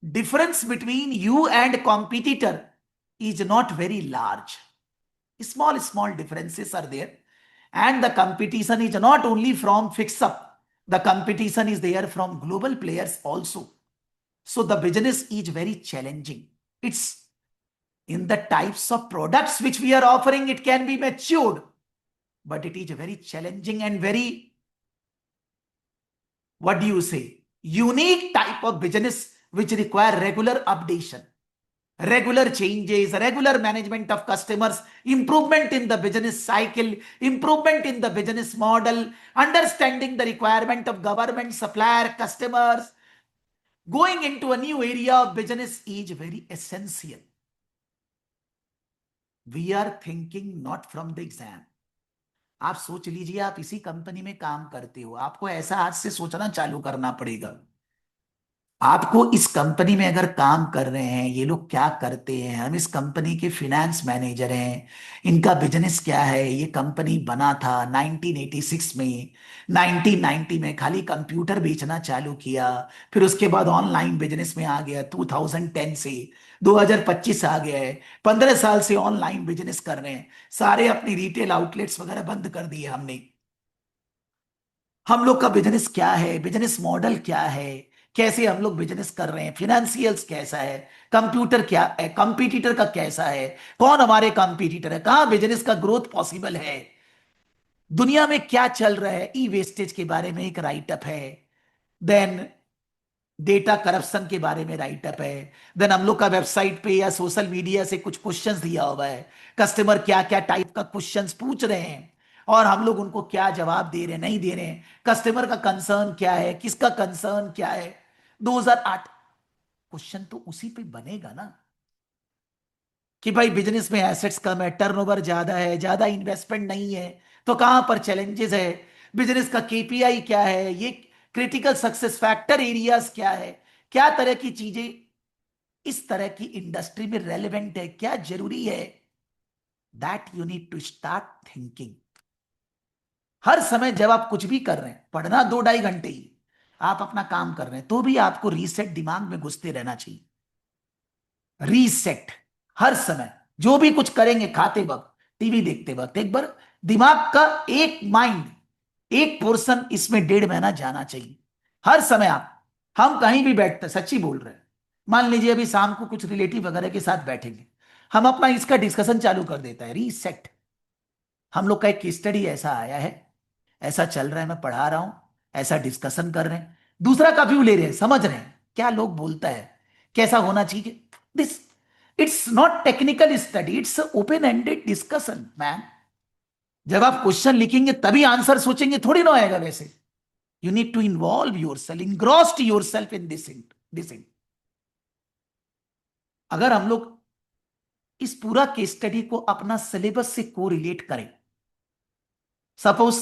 difference between you and competitor is not very large. Small differences are there, and the competition is not only from fix up, the competition is there from global players also. So the business is very challenging. It's in the types of products which we are offering, it can be matured, but it is very challenging and very, what do you say, unique type of business which require regular updation, regular changes, regular management of customers, improvement in the business cycle, improvement in the business model, understanding the requirement of government, supplier, customers. Going into a new area of business is very essential. We are thinking not from the exam. आप सोच लीजिए, आप इसी company में काम करते हो, आपको ऐसा आज से सोचना चालू करना पड़ेगा। आपको इस कंपनी में अगर काम कर रहे हैं, ये लोग क्या करते हैं, हम इस कंपनी के फिनेंस मैनेजर हैं, इनका बिजनेस क्या है, ये कंपनी बना था 1986 में, 1990 में खाली कंप्यूटर बेचना चालू किया, फिर उसके बाद ऑनलाइन बिजनेस में आ गया 2010 से 2025 आ गया है, 15 साल से ऑनलाइन बिजनेस कर रहे हैं, सारे अपनी रिटेल आउटलेट्स वगैरह बंद कर दिए हमने। हम लोग का बिजनेस क्या है, बिजनेस मॉडल क्या है, कैसे हम लोग बिजनेस कर रहे हैं, फिनेंशियल्स कैसा है, कंप्यूटर क्या है, कंपटीटर का कैसा है, कौन हमारे कंपटीटर है, कहां बिजनेस का ग्रोथ पॉसिबल है, दुनिया में क्या चल रहा है, ई वेस्टेज के बारे में एक राइटअप है, देन डेटा करप्शन के बारे में राइटअप है, देन हम लोग का वेबसाइट पे या सोशल मीडिया से कुछ क्वेश्चंस दिया हुआ है, कस्टमर क्या क्या टाइप का क्वेश्चंस पूछ रहे हैं और हम लोग उनको क्या जवाब दे रहे हैं, नहीं दे रहे हैं, कस्टमर का कंसर्न क्या है, किसका कंसर्न क्या है। 2008 क्वेश्चन तो उसी पे बनेगा ना, कि भाई बिजनेस में एसेट्स कम है, टर्नओवर ज्यादा है, ज्यादा इन्वेस्टमेंट नहीं है, तो कहां पर चैलेंजेस है, बिजनेस का केपीआई क्या है, ये क्रिटिकल सक्सेस फैक्टर एरियाज क्या है, क्या तरह की चीजें इस तरह की इंडस्ट्री में रेलेवेंट है, क्या जरूरी है। That you need to start thinking. हर समय जब आप कुछ भी कर रहे हैं, पढ़ना 2-2.5 घंटे ही, आप अपना काम कर रहे हैं, तो भी आपको रीसेट दिमाग में घुसते रहना चाहिए। रीसेट हर समय, जो भी कुछ करेंगे, खाते वक्त, टीवी देखते वक्त, एक बार दिमाग का एक माइंड, एक पोर्शन इसमें 1.5 महीना जाना चाहिए हर समय। आप, हम कहीं भी बैठते, सच्ची बोल रहे हैं, मान लीजिए अभी शाम को कुछ रिलेटिव वगैरह के साथ बैठेंगे, हम अपना इसका डिस्कशन चालू कर देता है, रीसेट। हम लोग का एक स्टडी ऐसा आया है, ऐसा चल रहा है, मैं पढ़ा रहा हूं, ऐसा डिस्कशन कर रहे हैं, दूसरा का व्यू ले रहे हैं, समझ रहे हैं क्या लोग बोलता है, कैसा होना चाहिए। This, it's not technical study, it's open ended discussion man. जब आप क्वेश्चन लिखेंगे तभी आंसर सोचेंगे, थोड़ी ना आएगा वैसे। You need to involve yourself, engrossed yourself in this. अगर हम लोग इस पूरा केस स्टडी को अपना सिलेबस से कोरिलेट करें, suppose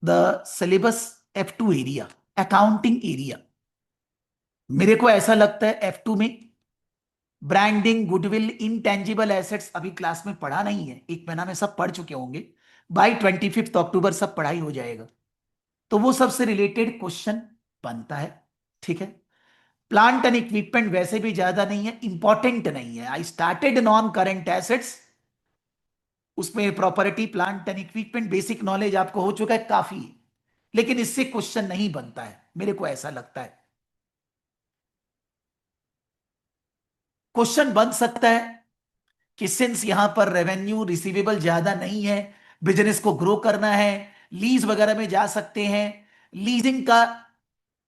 the syllabus F2 area, accounting area, मेरे को ऐसा लगता है F2 में ब्रांडिंग, गुडविल, इनटेंजिबल एसेट्स अभी क्लास में पढ़ा नहीं है, 1 महीना में सब पढ़ चुके होंगे, बाई 25 अक्टूबर सब पढ़ाई हो जाएगा, तो वो सबसे रिलेटेड क्वेश्चन बनता है। ठीक है, प्लांट एंड इक्विपमेंट वैसे भी ज्यादा नहीं है, इंपॉर्टेंट नहीं है, I started non current assets, उसमें property, plant and equipment basic knowledge आपको हो चुका है, काफी है, लेकिन इससे क्वेश्चन नहीं बनता है, मेरे को ऐसा लगता है। क्वेश्चन बन सकता है कि सिंस यहां पर रेवेन्यू रिसीवेबल ज्यादा नहीं है, बिजनेस को ग्रो करना है, लीज वगैरह में जा सकते हैं। लीजिंग का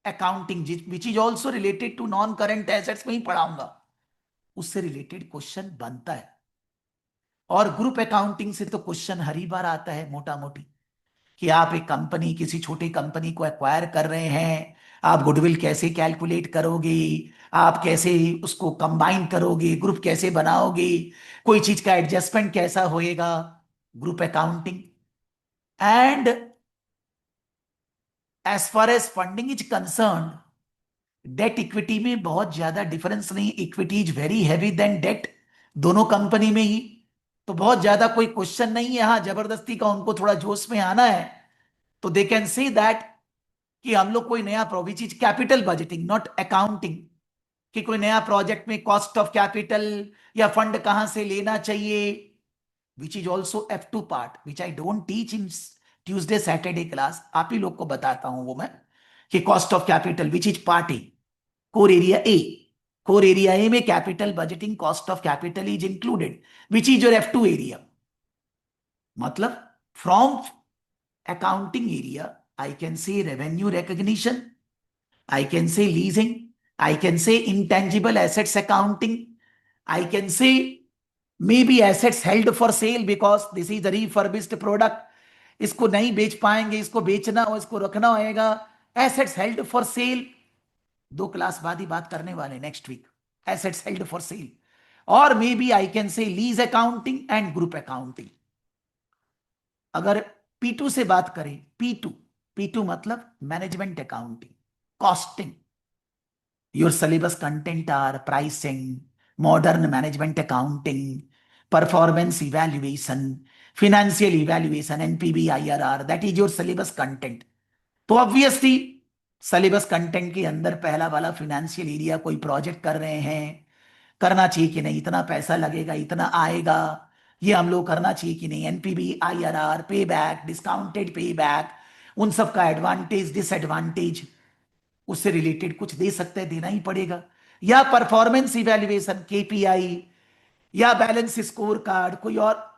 accounting which is also related to non current assets में ही पढ़ाऊंगा, उससे रिलेटेड क्वेश्चन बनता है। और ग्रुप अकाउंटिंग से तो क्वेश्चन हर ही बार आता है मोटा मोटी, कि आप एक कंपनी, किसी छोटी कंपनी को एक्वायर कर रहे हैं, आप गुडविल कैसे कैलकुलेट करोगे, आप कैसे उसको कंबाइन करोगे, ग्रुप कैसे बनाओगे, कोई चीज का एडजस्टमेंट कैसा होएगा, group accounting. And as far as funding is concern, debt equity में बहुत ज्यादा डिफरेंस नहीं, equity is very heavy than debt, दोनों कंपनी में ही। तो बहुत ज्यादा कोई क्वेश्चन नहीं है। हाँ, जबरदस्ती का उनको थोड़ा जोश में आना है तो दे कैन सी दैट कि हम लोग कोई नया which is capital budgeting not accounting, कि कोई नया प्रोजेक्ट में कॉस्ट ऑफ कैपिटल या फंड कहां से लेना चाहिए, which is also F2 part which I don't teach in Tuesday Saturday class, आप ही लोग को बताता हूं वो मैं, कि cost of capital which is part A, core area A, core area A में capital budgeting cost of capital is included, which is your F2 area. मतलब from accounting area, I can say revenue recognition, I can say leasing, I can say intangible assets accounting, I can say maybe assets held for sale because this is a refurbished product, इसको नहीं बेच पाएंगे, इसको बेचना हो, इसको रखना होएगा, एसेट्स हेल्ड फॉर सेल। दो क्लास बाद ही बात करने वाले next week, assets held for sale. और maybe I can say lease accounting and group accounting. अगर P2 से बात करें, P2 मतलब management accounting, costing. Your syllabus content are pricing, modern management accounting, performance evaluation, financial evaluation, NPV, IRR, that is your syllabus content. तो obviously syllabus content के अंदर पहला वाला फिनेंशियल एरिया, कोई प्रोजेक्ट कर रहे हैं, करना चाहिए कि नहीं, इतना पैसा लगेगा, इतना आएगा, ये हम लोग करना चाहिए कि नहीं, एनपीवी, आईआरआर, पे बैक, डिस्काउंटेड पे बैक, उन सब का एडवांटेज डिसएडवांटेज, उससे रिलेटेड कुछ दे सकते हैं, देना ही पड़ेगा। या परफॉर्मेंस इवैल्यूएशन, केपीआई, या बैलेंस स्कोर कार्ड, कोई और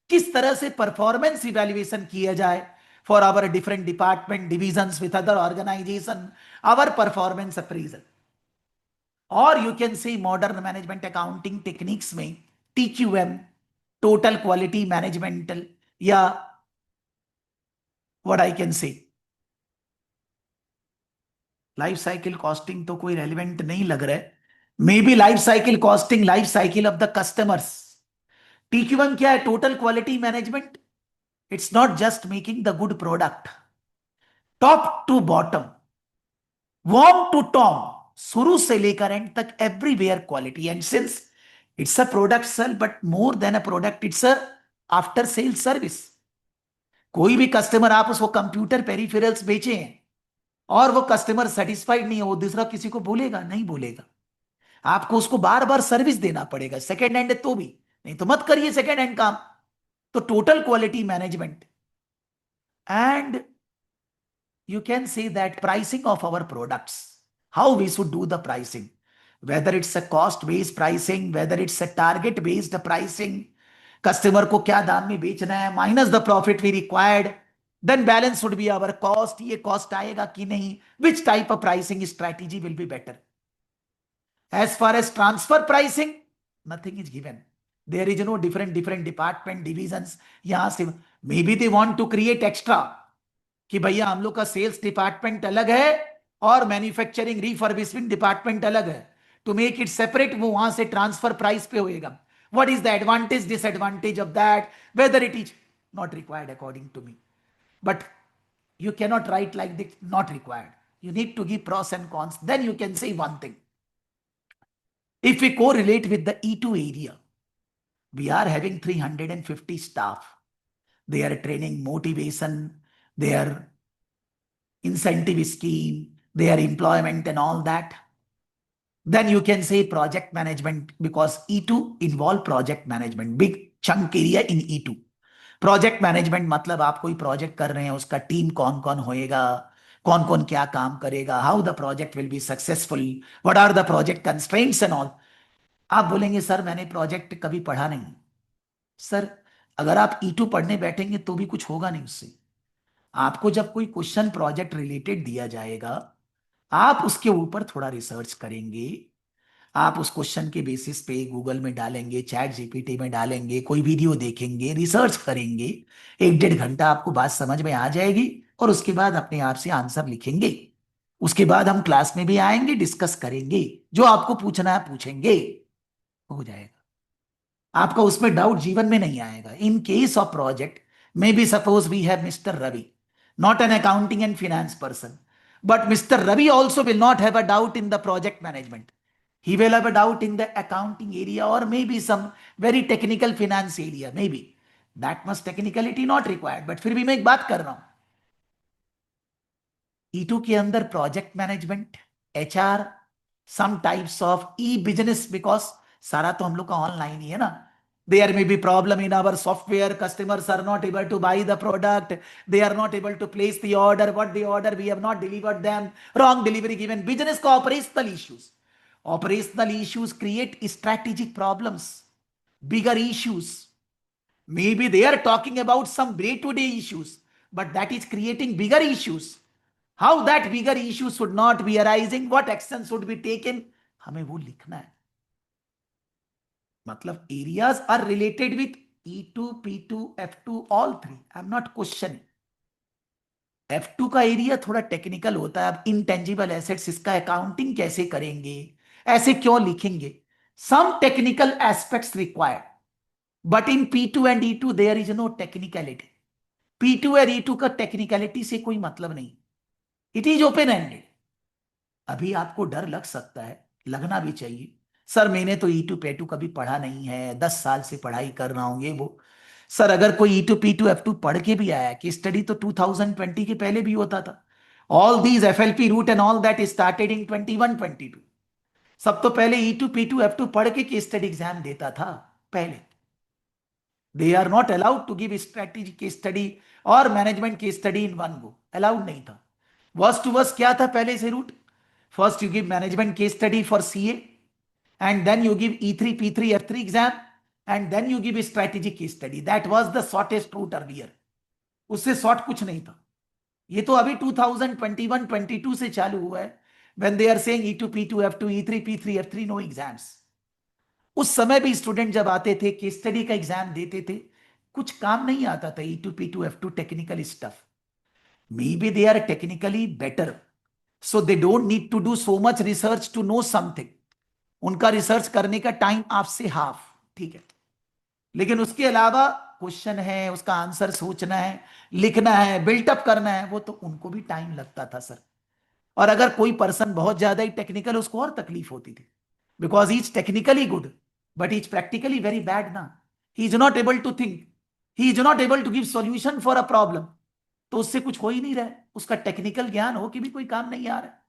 किस तरह से परफॉर्मेंस इवैल्यूएशन किया जाए for our different department divisions with other organisation, our performance appraisal. और you can say modern management accounting techniques में TQM, टोटल क्वालिटी मैनेजमेंटल, या what I can say life cycle costing, तो कोई relevant नहीं लग रहा है। Maybe life cycle costing, life cycle of the customers. TQM क्या है? Total quality management. It's not just making the good product, top to bottom, वॉर्म टू टॉम, शुरू से लेकर एंड तक everywhere quality. And since it's a product sale, but more than a product, it's a after sale service. कोई भी customer, आप उसको कंप्यूटर पेरिफेरल्स बेचे हैं और वो कस्टमर सेटिस्फाइड नहीं है, वो दूसरा किसी को बोलेगा? नहीं बोलेगा। आपको उसको बार बार सर्विस देना पड़ेगा, सेकेंड हैंड है तो भी, नहीं तो मत करिए सेकेंड हैंड काम। तो total quality management. And you can say that pricing of our products, how we should do the pricing, whether it's a cost based pricing, whether it's a target based pricing, customer को क्या दाम में बेचना है, minus the profit we required, then balance would be our cost, ये cost आएगा कि नहीं, which type of pricing strategy will be better. As far as transfer pricing, nothing is given, there is no different department divisions. यहां से may be they want to create extra, कि भैया हम लोग का सेल्स डिपार्टमेंट अलग है और मैन्युफैक्चरिंग रिफर्बिशमेंट डिपार्टमेंट अलग है, टू मेक इट सेपरेट, वो वहां से ट्रांसफर प्राइस पे होएगा। What is the advantage disadvantage of that, whether it is not required according to me, but you cannot write like this, not required. You need to give pros and cons, then you can say one thing. If we correlate with the E2 area, we are having 350 staff, their training, motivation, their incentive scheme, their employment and all that. Then you can say project management, because E2 involve project management, big chunk area in E2. Project management मतलब आप कोई project कर रहे हैं, उसका team कौन कौन होएगा, कौन कौन क्या काम करेगा, how the project will be successful, what are the project constraints and all. आप बोलेंगे सर मैंने प्रोजेक्ट कभी पढ़ा नहीं। सर अगर आप E2 पढ़ने बैठेंगे तो भी कुछ होगा नहीं उससे। आपको जब कोई क्वेश्चन प्रोजेक्ट रिलेटेड दिया जाएगा, आप उसके ऊपर थोड़ा रिसर्च करेंगे। आप उस क्वेश्चन के बेसिस पे गूगल में डालेंगे, चैट जीपीटी में डालेंगे, कोई वीडियो देखेंगे, रिसर्च करेंगे। 1-1.5 घंटा आपको बात समझ में आ जाएगी, और उसके बाद अपने आप से आंसर लिखेंगे। उसके बाद हम क्लास में भी आएंगे, डिस्कस करेंगे, जो आपको पूछना है पूछेंगे, हो जाएगा। आपका उसमें डाउट जीवन में नहीं आएगा। In case of project, maybe suppose we have mister Ravi, not an accounting and finance person, but Mr. Ravi also will not have a doubt in the project management. He will have a doubt in the accounting area, or maybe some very technical finance area, maybe that much technicality not required, but फिर भी मैं एक बात कर रहा हूं, E2 के अंदर project management, HR, some types of e business, because सारा तो हम लोग का ऑनलाइन ही है ना। There may be problem in our software. Customers are not able to buy the product. They are not able to place the order. What they order, we have not delivered them. Wrong delivery given. Business का operational issues. Operational issues create strategic problems, bigger issues. Maybe they are talking about some day-to-day issues, but that is creating bigger issues. How that bigger issue should not be arising, what action should be taken, हमें वो लिखना है। मतलब areas are related with E2, P2, F2, all three. I'm not questioning. F2 का area थोड़ा technical होता है। अब इंटेंजिबल एसेट्स, इसका अकाउंटिंग कैसे करेंगे, ऐसे क्यों लिखेंगे, some technical aspects required. But in P2 and E2 there is no technicality. P2 और E2 का टेक्निकलिटी से कोई मतलब नहीं, इट इज ओपन एंडेड। अभी आपको डर लग सकता है, लगना भी चाहिए, सर मैंने तो E2 P2 कभी पढ़ा नहीं है, 10 साल से पढ़ाई कर रहा हूं, ये वो। सर अगर कोई E2 P2 F2 पढ़ के भी आया, कि स्टडी तो 2020 के पहले भी होता था। All these FLP route and all that started in 21-22। सब तो पहले E2 P2 F2 पढ़ के केस स्टडी एग्जाम देता था पहले। They are not allowed to give strategy case study और management case study in one go, allowed नहीं था। वर्स टू वर्स क्या था पहले से route, first you give management case study for CA, and then you give E3 P3 F3 exam, and then you give a strategic case study. That was the shortest route earlier. उससे short कुछ नहीं था। ये तो अभी 2021-22 से चालू हुआ है, when they are saying E2 P2 F2 E3 P3 F3 no exams। उस समय भी स्टूडेंट जब आते थे, केस स्टडी का एग्जाम देते थे, कुछ काम नहीं आता था E2 P2 F2 technical stuff. May B they are technically better, so they don't need to do so much research to know something. उनका रिसर्च करने का टाइम आपसे हाफ, ठीक है, लेकिन उसके अलावा क्वेश्चन है, उसका आंसर सोचना है, लिखना है, बिल्टअप करना है, वो तो उनको भी टाइम लगता था सर। और अगर कोई पर्सन बहुत ज्यादा ही टेक्निकल, उसको और तकलीफ होती थी, because he is technically good but he is practically very bad ना। He is not able to think, he is not able to give solution for a problem. तो उससे कुछ हो ही नहीं रहा है, उसका टेक्निकल ज्ञान हो कि भी कोई काम नहीं आ रहा है।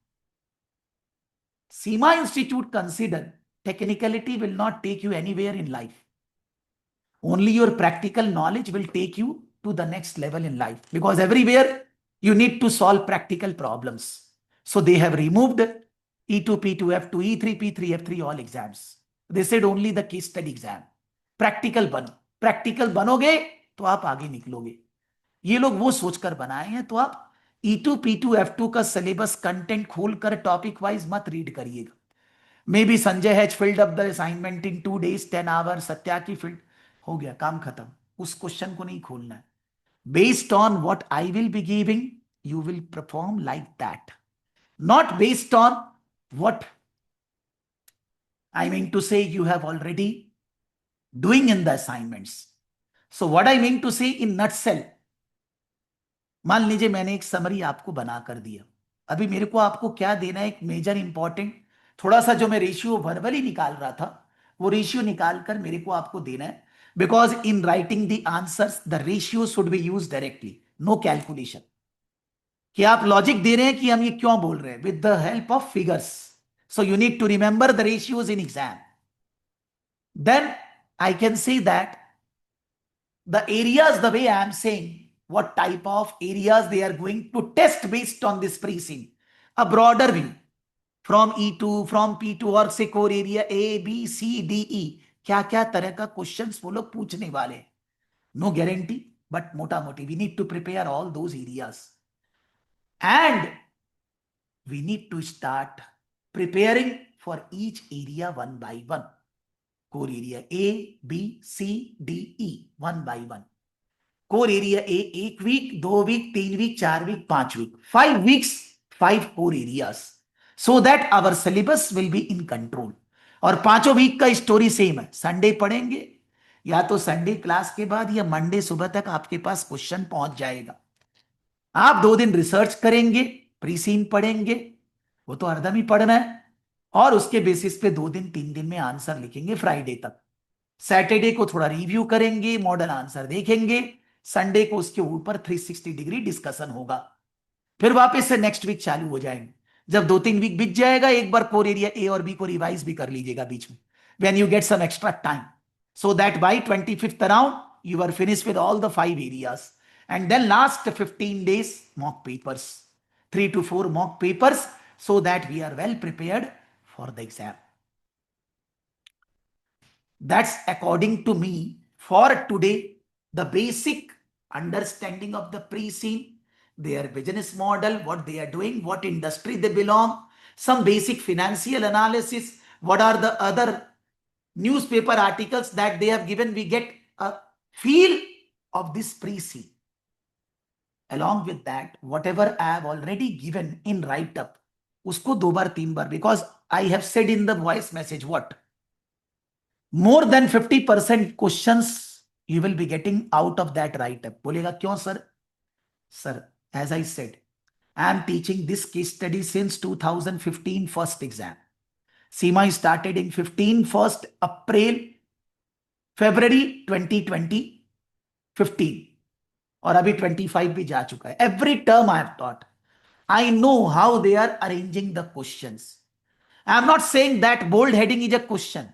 CIMA Institute consider technicality will not take you anywhere in life. Only your practical knowledge will take you to the next level in life, because everywhere you need to solve practical problems. So they have removed E2 P2 F2 E3 P3 F3 all exams. They said only the case study exam. Practical बनो, practical बनोगे तो आप आगे निकलोगे। ये लोग वो सोचकर बनाए हैं। तो आप E2 P2 F2 का सिलेबस कंटेंट खोलकर टॉपिक वाइज मत रीड करिएगा। May be Sanjay has filled up the assignment in 2 days 10 hours, Satya की फील्ड, हो गया काम खत्म। उस क्वेश्चन को नहीं खोलना है। Based on what I will be giving, you will perform like that, not based on what I mean to say you have already doing in the assignments. So what I mean to say in nutshell, मान लीजिए मैंने एक summary आपको बना कर दिया, अभी मेरे को आपको क्या देना है, एक मेजर इंपॉर्टेंट, थोड़ा सा जो मैं रेशियो वर्बली निकाल रहा था, वो रेशियो निकाल कर मेरे को आपको देना है। Because in writing the answers the ratio should be use directly, no calculation. कि आप लॉजिक दे रहे हैं कि हम ये क्यों बोल रहे हैं, with the help of figures. So you need to remember the ratios in exam. Then I can say that the areas, the way I am saying, what type of areas they are going to test based on this precinct, a broader view from E2, from P2 और से core area A B C D E, क्या क्या तरह का questions वो लोग पूछने वाले हैं, No guarantee, but mota moti, we need to prepare all those areas. And we need to start preparing for each area one by one. Core area A, B, C, D, E, one by one. Core area A, 1 week, 2 week, 3 week, 4 week, 5 week. 5 weeks, 5 core areas. So that our syllabus will be in control. और 5 week का story same है. Sunday पढ़ेंगे या तो Sunday class के बाद या Monday सुबह तक आपके पास क्वेश्चन पहुंच जाएगा. आप 2 दिन रिसर्च करेंगे, प्रीसीन पढ़ेंगे, वो तो हरदम ही पढ़ना है, और उसके बेसिस पे 2 दिन 3 दिन में आंसर लिखेंगे फ्राइडे तक. सैटरडे को थोड़ा रिव्यू करेंगे, मॉडल आंसर देखेंगे, संडे को उसके ऊपर 360 डिग्री डिस्कशन होगा. फिर वापस से नेक्स्ट वीक चालू हो जाएंगे. जब 2-3 वीक बीत जाएगा, एक बार कोर एरिया ए और बी को रिवाइज भी कर लीजिएगा बीच में, when you get some extra time, so that by 25th around you are finished with all the 5 areas. And then last 15 days mock papers, 3 to 4 mock papers, so that we are well prepared for the exam. That's according to me for today the basic understanding of the pre-scene, their business model, what they are doing, what industry they belong, some basic financial analysis, what are the other newspaper articles that they have given. We get a feel of this pre-scene. Along with that, whatever I have already given in write-up, usko 2 bar 3 bar, because I have said in the voice message what? More than 50% questions you will be getting out of that write-up. बोलेगा क्यों sir? Sir, as I said, I am teaching this case study since 2015 first exam. CIMA started in 1st April, February 2020, 15, और अभी 25 भी जा चुका है. Every term I have taught. I know how they are arranging the questions. I am not saying that bold heading is a question,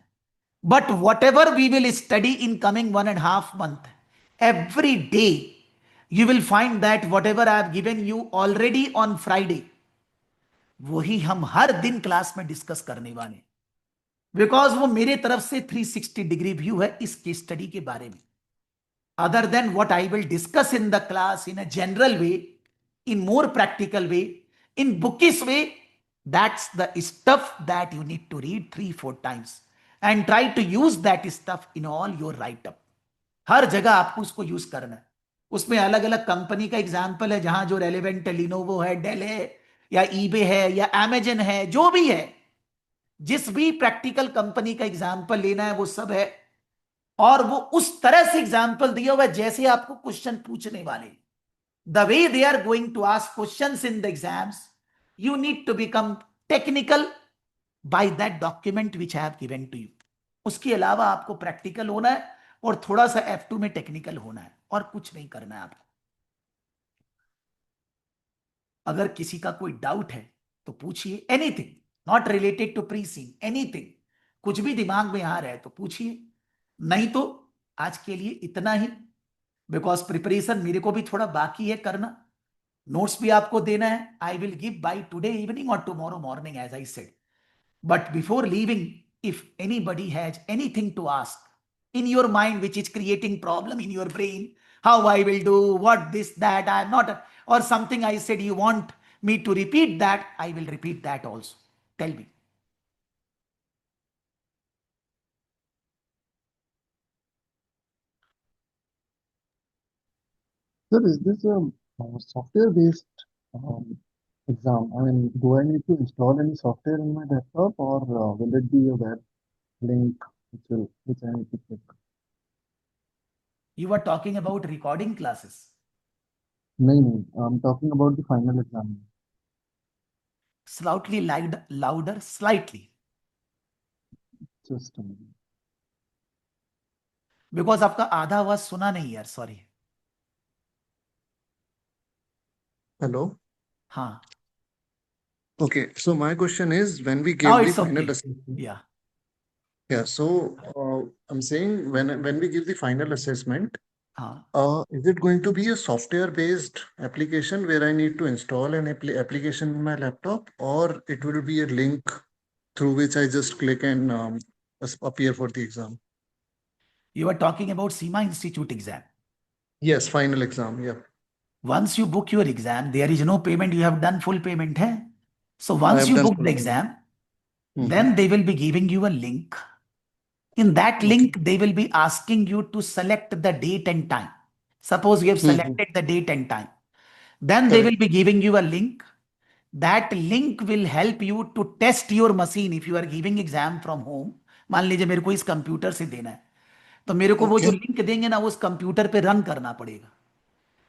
but whatever we will study in coming 1.5 month, every day you will find that whatever I have given you already on Friday, वही हम हर दिन class में discuss करने वाले, because वो मेरे तरफ से 360 डिग्री व्यू है इस केस स्टडी के बारे में. Other than what I will discuss in the class in a general way, in more practical way, in bookish way, that's the stuff that you need to read 3-4 times and try to use that stuff in all your write-up. हर जगह आपको उसको use करना है. उसमें अलग अलग company का example है जहां जो रेलेवेंट है, लिनोवो है, डेल है, या ईबे है, या अमेजन है, जो भी है, जिस भी प्रैक्टिकल कंपनी का एग्जाम्पल लेना है वो सब है, और वो उस तरह से एग्जाम्पल दिया हुआ है जैसे आपको क्वेश्चन पूछने वाले. The way they are going to ask questions in the exams, you need to become technical by that document which I have given to you. उसके अलावा आपको प्रैक्टिकल होना है और थोड़ा सा F2 में टेक्निकल होना है, और कुछ नहीं करना है आपको. अगर किसी का कोई डाउट है तो पूछिए, anything not related to Prince, anything, कुछ भी दिमाग में आ रहा है तो पूछिए. नहीं तो आज के लिए इतना ही, बिकॉज प्रिपरेशन मेरे को भी थोड़ा बाकी है करना, नोट्स भी आपको देना है. I will give by today evening और tomorrow morning as I said. But before leaving, if anybody has anything to ask in your mind which is creating problem in your brain, how I will do, what this, that, I am not, or something I said you want me to repeat that, I will repeat that also. Tell me. Sir, is this a software-based exam? I mean, do I need to install any software in my desktop, or will it be a web link which I need to click? You were talking about recording classes. No, I'm talking about the final exam. Slightly louder, slightly. Just a minute. Because आपका आधा आवाज सुना नहीं यार, sorry. Hello. हाँ. Okay, so my question is, when we Now give the it's final okay. assessment, Yeah. yeah. So I'm saying when we give the final assessment, हाँ. is it going to be a software-based application where I need to install an application in my laptop, or it will be a link through which I just click and appear for the exam? You were talking about CIMA Institute exam. Yes, final exam. Yeah. Once you book your exam, there is no payment. You have done full payment. Hai? So I once have you done book full the payment. exam, Mm-hmm. then they will be giving you a link. In that Okay. link, they will be asking you to select the date and time. Suppose you have Mm-hmm. selected the date and time. Then they will Correct. be giving you a link. That link will help you to test your machine if you are giving exam from home. मान लीजिए मेरे को इस computer से देना है, तो मेरे को वो जो Okay. लिंक देंगे ना, उस कंप्यूटर पे रन करना पड़ेगा.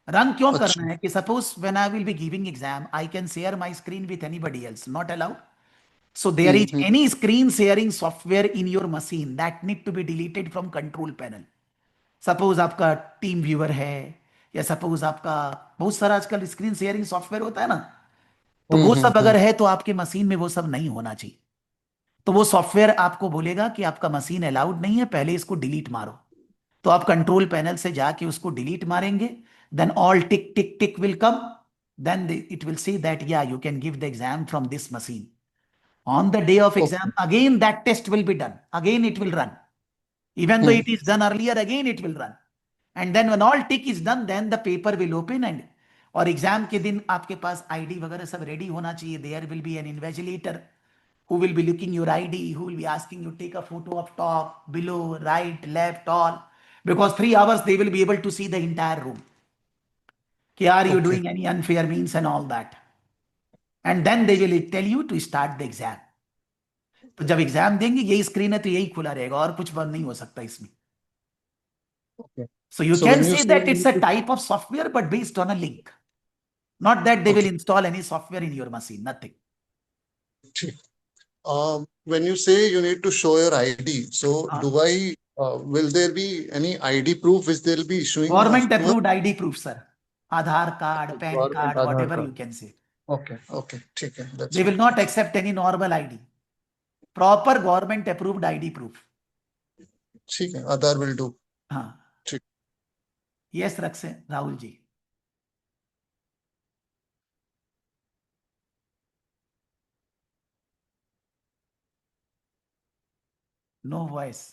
रन क्यों करना अच्छा. है? कि suppose when I will be giving exam, I can share my screen with anybody else, not allowed. So there is Mm-hmm. any screen sharing software in your machine that need to be deleted from control panel. Suppose आपका team viewer है, या suppose आपका बहुत सारा आजकल screen sharing software होता है ना, तो वो सब Mm-hmm. अगर है तो आपके मशीन में वो सब नहीं होना चाहिए. तो वो सॉफ्टवेयर आपको बोलेगा कि आपका मशीन अलाउड नहीं है, पहले इसको डिलीट मारो. तो आप कंट्रोल पैनल से जाके उसको डिलीट मारेंगे. Then all tick tick tick will come. Then it will see that या you can give the exam from this machine. On the day of exam, Okay. again that test will be done. Again it will run. Even though it Mm-hmm. is done earlier, again it will run. And then when all tick is done, then the paper will open. And और exam के दिन आपके पास ID वगैरह सब ready होना चाहिए. There will be an invigilator who will be looking your ID, who will be asking you take a photo of top, below, right, left, all. Because 3 hours they will be able to see the entire room. Ki, are you Okay. doing any unfair means and all that? And then they will tell you to start the exam. तो जब exam देंगे यही screen है तो यही खुला रहेगा, और कुछ बंद नहीं हो सकता इसमें. Okay. So you So can when you say say that it's a type of software, but based on a link. Not that they will okay, install any software in your machine. Nothing. ठीक. When you say you need to show your ID, so हाँ. do I will there be any ID proof which they'll be issuing Government to us? approved ID proof, sir. Aadhaar card, PAN Government card, Aadhaar whatever card. you can say. Okay. Okay. ठीक है. That's They will fine. not accept any normal ID. Proper government approved ID proof. ठीक है. Aadhaar will do. हाँ. ठीक. Yes, रख से Rahul ji. No voice.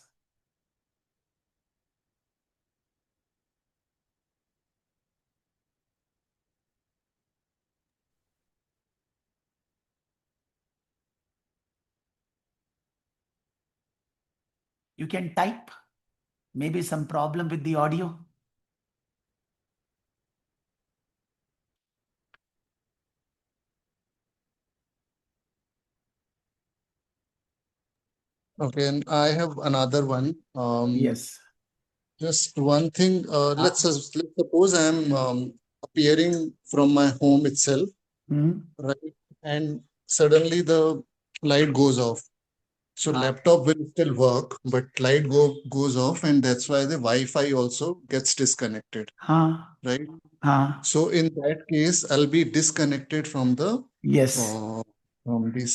You can type. Maybe some problem with the audio. Okay. And I have another one. Yes. Just one thing. हाँ. Let's suppose I'm appearing from my home itself, hmm. right? And suddenly the light goes off. So हाँ. laptop will still work, but light goes off, and that's why the Wi-Fi also gets disconnected, हाँ. right? हाँ. So in that case, I'll be disconnected from the Yes.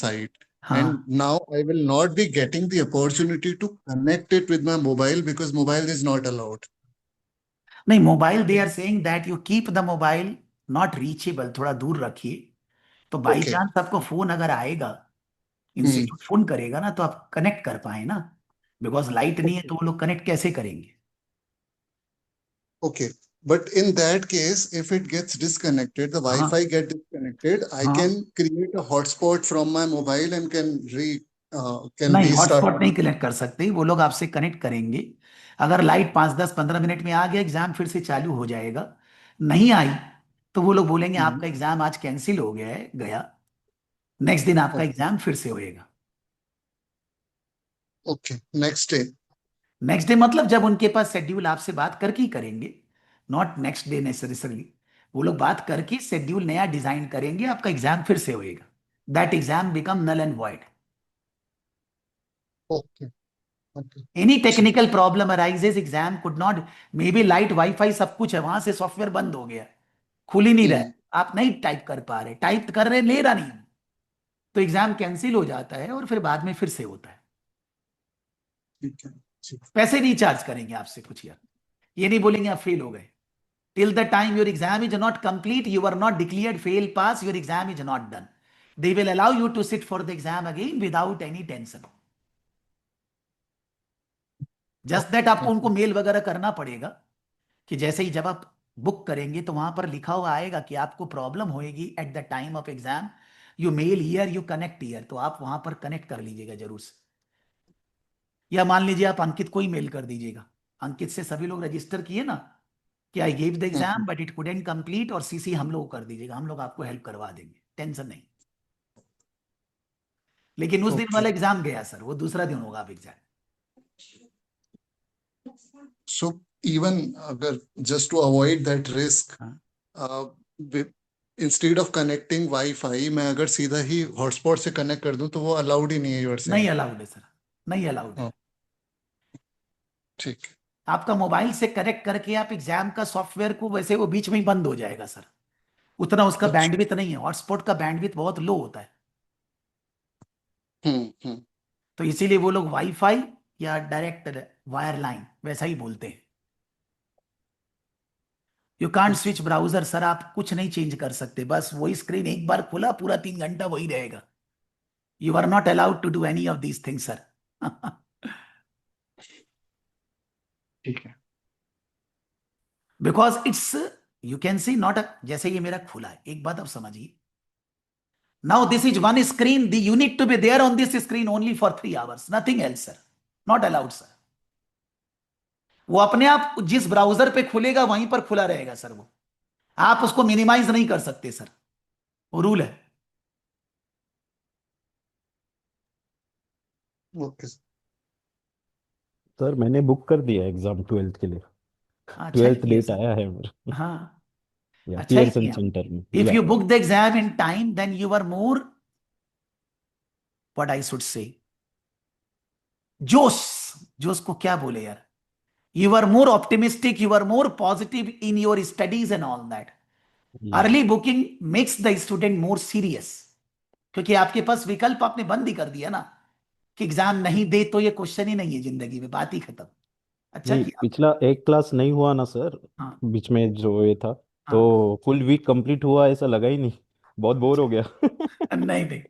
site, and हाँ. now I will not be getting the opportunity to connect it with my mobile because mobile is not allowed. नहीं, mobile they are saying that you keep the mobile not reachable, थोड़ा दूर रखिए. तो by Okay. Chance आपको phone अगर आएगा, Hmm. Institute phone करेगा ना, तो आप कनेक्ट कर पाए ना. बिकॉज लाइट नहीं है Okay. तो वो लोग कनेक्ट कैसे करेंगे? Okay. But in that case, if it gets disconnected, the हाँ. Wi-Fi get disconnected, I हाँ. can create a hotspot from my mobile and can नहीं, restart. हॉटस्पॉट नहीं कनेक्ट कर सकते. वो लोग आपसे कनेक्ट करेंगे. अगर लाइट 5, 10, 15 मिनट में आ गया, एग्जाम फिर से चालू हो जाएगा. नहीं आई तो वो लोग बोलेंगे Hmm. आपका एग्जाम आज कैंसिल हो गया है, गया. नेक्स्ट दिन आपका Okay. एग्जाम फिर से होएगा. Okay. Next day. Next day मतलब जब उनके पास शेड्यूल आपसे बात करके ही करेंगे. Not next day necessarily. वो लोग बात करके शेड्यूल नया डिजाइन करेंगे, आपका एग्जाम फिर से होएगा. That exam become null and void. Okay. Okay. Any ठीक. Technical problem arises, exam could not. Maybe light wifi सब कुछ है, वहां से सॉफ्टवेयर बंद हो गया, खुल ही नहीं रहा है, Hmm. आप नहीं टाइप कर पा रहे, टाइप कर रहे ले रहा नहीं, तो एग्जाम कैंसिल हो जाता है और फिर बाद में फिर से होता है. ठीक है. ठीक. पैसे नहीं चार्ज करेंगे आपसे कुछ यार. ये नहीं बोलेंगे आप फेल हो गए. Till the time your exam is not complete, you are not declared fail pass, your exam is not done. They will allow you to sit for the exam again without any tension. Just that आपको Okay. उनको mail वगैरह करना पड़ेगा कि जैसे ही जब आप book करेंगे तो वहां पर लिखा हुआ आएगा कि आपको प्रॉब्लम होएगी at the time of exam, you mail here you connect here, तो आप वहां पर कनेक्ट कर लीजिएगा जरूर से। या मान लीजिए आप अंकित को ही मेल कर दीजिएगा, अंकित से सभी लोग रजिस्टर किए ना कि I give the exam but it couldn't complete, और सीसी हम लोग कर दीजिएगा, हम लोग आपको हेल्प करवा देंगे, टेंशन नहीं। लेकिन उस दिन ओके। वाला एग्जाम गया सर, वो दूसरा दिन होगा आप एग्जाम। सो इवन अगर just to avoid that risk, हाँ, इंस्टेड ऑफ कनेक्टिंग वाईफाई, मैं अगर सीधा ही हॉटस्पॉट से कनेक्ट कर दूं तो वो अलाउड ही नहीं है, यूर नहीं सेइंग? अलाउड है सर, नहीं अलाउड है। ठीक है। आपका मोबाइल से कनेक्ट करके आप एग्जाम का सॉफ्टवेयर को, वैसे वो बीच में ही बंद हो जाएगा सर, उतना उसका अच्छा। बैंडविड्थ नहीं है, हॉटस्पॉट का बैंडविड्थ बहुत लो होता है। हम्म। तो इसीलिए वो लोग वाईफाई या डायरेक्ट वायर लाइन वैसा ही बोलते हैं। You can't switch browser sir, आप कुछ नहीं चेंज कर सकते, बस वही स्क्रीन एक बार खुला पूरा 3 घंटा वही रहेगा। You are not allowed to do any of these things sir. ठीक है। Because it's, you can see not, जैसे ये मेरा खुला है, एक बात आप समझिए, now this is one screen, the you need to be there on this screen only for 3 hours, nothing else sir, not allowed sir. वो अपने आप जिस ब्राउजर पे खुलेगा वहीं पर खुला रहेगा सर, वो आप उसको मिनिमाइज नहीं कर सकते सर, वो रूल है। ओके। सर मैंने बुक कर दिया एग्जाम 12th के लिए। अच्छा ही 12th किया डेट सर। आया है मेरा। हाँ, या अच्छा ही पियर्सन किया। सेंटर में, इफ या you book the exam in time then you are more, what I should say, जोश, जोश को क्या बोले यार, you are more optimistic, you are more positive in your studies and all that. Early booking makes the student more serious, क्योंकि आपके पास विकल्प आपने बंद ही कर दिया ना, कि एग्जाम नहीं दे तो ये क्वेश्चन ही नहीं है जिंदगी में, बात ही खत्म। अच्छा नहीं, किया। पिछला एक क्लास नहीं हुआ ना सर, हाँ बीच में जो ये था, हाँ। तो फुल वीक कंप्लीट हुआ ऐसा लगा ही नहीं, बहुत बोर हो गया। नहीं नहीं,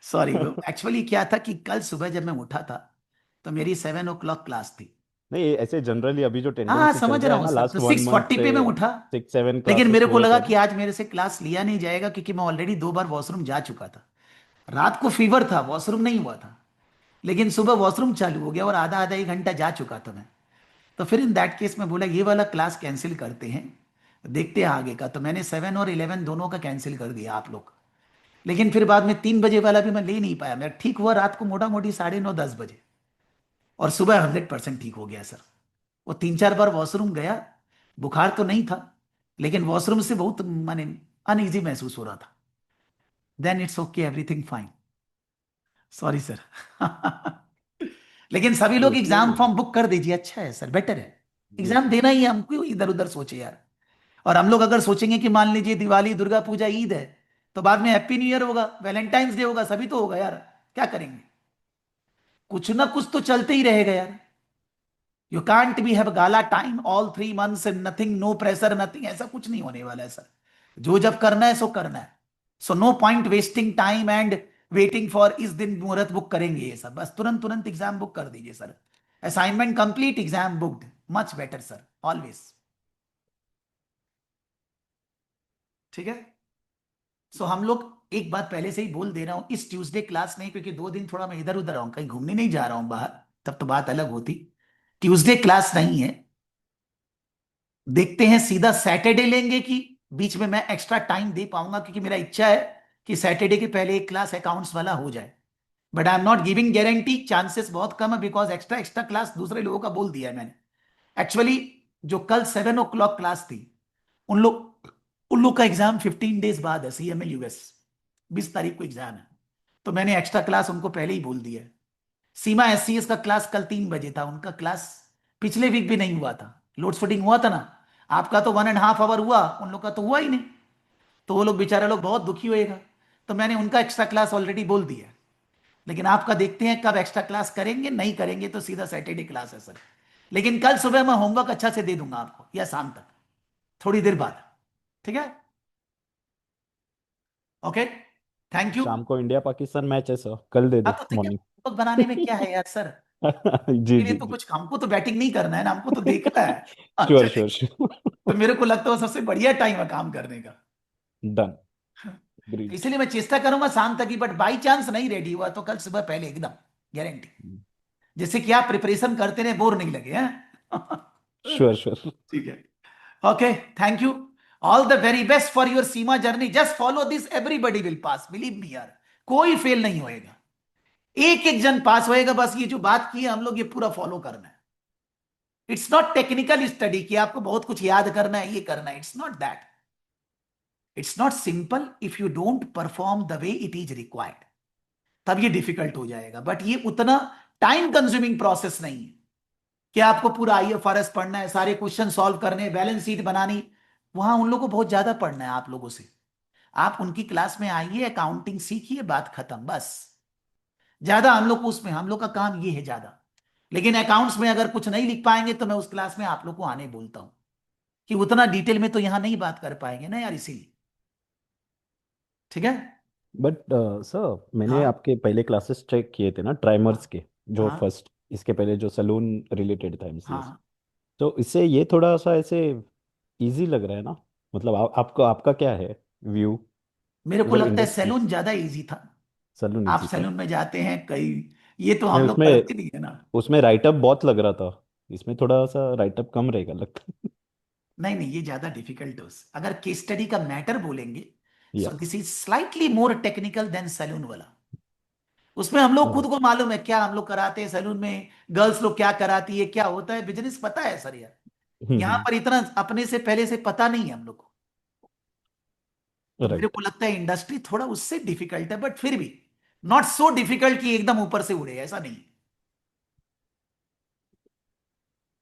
सॉरी, वो एक्चुअली क्या था कि कल सुबह जब मैं उठा था तो मेरी 7 o'clock क्लास थी। नहीं, ऐसे जनरली अभी जो हाँ हाँ, टेंडेंसी चल समझ रहा रहा है हूँ ना सर, लास्ट तो 1 मंथ 6:40 से, पे मैं उठा। 6-7 लेकिन क्लासेस मेरे को हुए लगा थे कि ना। आज मेरे से क्लास लिया नहीं जाएगा, क्योंकि मैं ऑलरेडी 2 बार वॉशरूम जा चुका था। रात को फीवर था, वॉशरूम नहीं हुआ था, लेकिन सुबह वॉशरूम चालू हो गया और आधा आधा 1 घंटा जा चुका था मैं। तो फिर इन दैट केस में बोला ये वाला क्लास कैंसिल करते हैं, देखते हैं आगे का, तो मैंने 7 और 11 दोनों का कैंसिल कर दिया आप लोग। लेकिन फिर बाद में 3 बजे वाला भी मैं ले नहीं पाया, मैं ठीक हुआ रात को मोटा मोटी 9:30 10 बजे, और सुबह 100% ठीक हो गया सर। वो 3 4 बार वॉशरूम गया, बुखार तो नहीं था, लेकिन वॉशरूम से बहुत माने अनईजी महसूस हो रहा था। Then it's okay, everything fine. Sorry sir. लेकिन सभी नहीं, लोग एग्जाम उसमें फॉर्म बुक कर दीजिए, अच्छा है सर, बेटर है। जी एग्जाम सर। देना ही है हमको, इधर उधर सोचे यार। और हम लोग अगर सोचेंगे कि मान लीजिए दिवाली दुर्गा पूजा ईद है, तो बाद में हैप्पी न्यू ईयर होगा, वैलेंटाइंस डे होगा, सभी तो होगा यार, क्या करेंगे? कुछ ना कुछ तो चलते ही रहेगा यार। You can't be have gala time all 3 months and nothing, no pressure nothing, ऐसा कुछ नहीं होने वाला है सर। जो जब करना है सो करना है। So no point wasting time and waiting for इस दिन मुहूर्त बुक करेंगे ये सब, बस तुरंत तुरंत एग्जाम बुक कर दीजिए sir. Assignment complete, exam booked, much better sir, always. ठीक है। सो हम लोग, एक बात पहले से ही बोल दे रहा हूं, इस ट्यूसडे क्लास नहीं, क्योंकि 2 दिन थोड़ा मैं इधर उधर आऊं, कहीं घूमने नहीं जा रहा हूं बाहर, तब तो बात अलग होती। ट्यूसडे क्लास नहीं है। देखते हैं सीधा सैटरडे लेंगे कि बीच में मैं एक्स्ट्रा टाइम दे पाऊंगा, क्योंकि मेरा इच्छा है कि सैटरडे के पहले एक क्लास अकाउंट्स वाला हो जाए। But I am not giving guarantee, chances बहुत कम है, बिकॉज एक्स्ट्रा एक्स्ट्रा क्लास दूसरे लोगों का बोल दिया है मैंने। एक्चुअली जो कल 7 o'clock क्लास थी, उन लोग का एग्जाम 15 डेज बाद है, CMA US, 20 तारीख को एग्जाम है। तो मैंने एक्स्ट्रा क्लास उनको पहले ही बोल दिया है। सीमा SCS का क्लास कल 3 बजे था, उनका क्लास पिछले वीक भी नहीं हुआ था, लोड शेडिंग हुआ था ना। आपका तो 1.5 hour हुआ, उन लोग का तो हुआ ही नहीं। तो वो लोग बेचारे लोग बहुत दुखी होएगा। तो मैंने उनका एक्स्ट्रा क्लास ऑलरेडी बोल दिया है। लेकिन आपका देखते हैं कब एक्स्ट्रा क्लास करेंगे, नहीं करेंगे तो सीधा सैटरडे क्लास है सर। लेकिन कल सुबह मैं होमवर्क अच्छा से दे दूंगा आपको, या शाम तक, थोड़ी देर बाद। ठीक है, ओके, थैंक यू। शाम को इंडिया पाकिस्तान मैच है सर, कल दे हाँ दो तो ठीक है, मॉर्निंग। होमवर्क बनाने में क्या है यार सर, जी के लिए जी तो जी। कुछ, हमको तो बैटिंग नहीं करना है ना, हमको तो देखना है। श्योर अच्छा, श्योर श्योर। तो मेरे को लगता है वो सबसे बढ़िया टाइम है काम करने का। डन। ग्रेट। इसीलिए मैं चेष्टा करूंगा शाम तक ही, बट बाई चांस नहीं रेडी हुआ तो कल सुबह पहले एकदम गारंटी। जैसे कि आप प्रिपरेशन करते रहे, बोर नहीं लगे हैं। Sure sure. ठीक है। Okay, thank you. All the very best for your Seema journey. Just follow this, everybody will pass, believe me यार, कोई फेल नहीं होएगा, एक एक जन पास होएगा। बस ये जो बात की है हम लोग, ये पूरा फॉलो करना है। इट्स नॉट टेक्निकल स्टडी कि आपको बहुत कुछ याद करना है, ये करना है, it's not that. It's not simple if you don't perform the way it is required, तब ये डिफिकल्ट हो जाएगा। बट ये उतना टाइम कंज्यूमिंग प्रोसेस नहीं है कि आपको पूरा IFRS पढ़ना है, सारे क्वेश्चन सॉल्व करने, बैलेंस शीट बनानी। वहां उन लोगों को बहुत ज्यादा पढ़ना है आप लोगों से। आप उनकी क्लास में आइए, अकाउंटिंग सीखिए, बात खत्म बस। ज्यादा हम लोग को उसमें, हम लोग का काम ये है ज्यादा। लेकिन अकाउंट्स में अगर कुछ नहीं लिख पाएंगे तो मैं उस क्लास में आप लोग को आने बोलता हूं कि उतना डिटेल में तो यहां नहीं बात कर पाएंगे ना यार, इसीलिए। ठीक है। बट सर, मैंने हाँ आपके पहले क्लासेस चेक किए थे ना, ट्राइमर्स के, जो हाँ फर्स्ट, इसके पहले जो सलून रिलेटेड था MCS। हाँ। तो इससे ये थोड़ा सा ऐसे इजी लग रहा है ना? मतलब आपको, आपका क्या है व्यू? मेरे को मतलब लगता है इंडस्ट्री, सैलून ज्यादा इजी था। सलून आप इजी था। सैलून में जाते हैं कई, ये तो नहीं, हम लोग उसमें करते नहीं है ना। उसमें राइटअप बहुत लग रहा था। इसमें थोड़ा सा राइटअप कम रहेगा लगता है। नहीं नहीं, ये ज्यादा डिफिकल्ट है अगर केस स्टडी का मैटर बोलेंगे, so yeah. This is slightly more technical than सैलून वाला। उसमें हम लोग खुद को मालूम है क्या हम लोग कराते हैं सैलून में, गर्ल्स लोग क्या कराती है, क्या होता है, बिजनेस पता है सर यार। यहाँ पर इतना अपने से पहले से पता नहीं है हम लोग को। तो मेरे राइट। को लगता है इंडस्ट्री थोड़ा उससे डिफिकल्ट है, बट फिर भी नॉट सो डिफिकल्ट कि एकदम ऊपर से उड़े, ऐसा नहीं।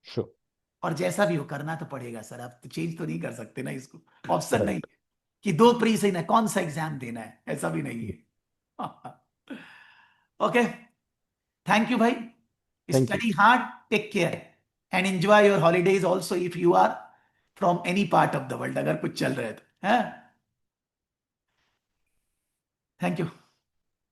श्योर। और जैसा भी हो करना तो पड़ेगा सर, आप तो चेंज तो नहीं कर सकते ना इसको, ऑप्शन नहीं राइट। है कि दो प्री से ना कौन सा एग्जाम देना है, ऐसा भी नहीं है। ओके, थैंक यू भाई। Thank you. Study hard, take care and enjoy your holidays also if you are from any part of the world, अगर कुछ चल रहा है तो है। Thank you.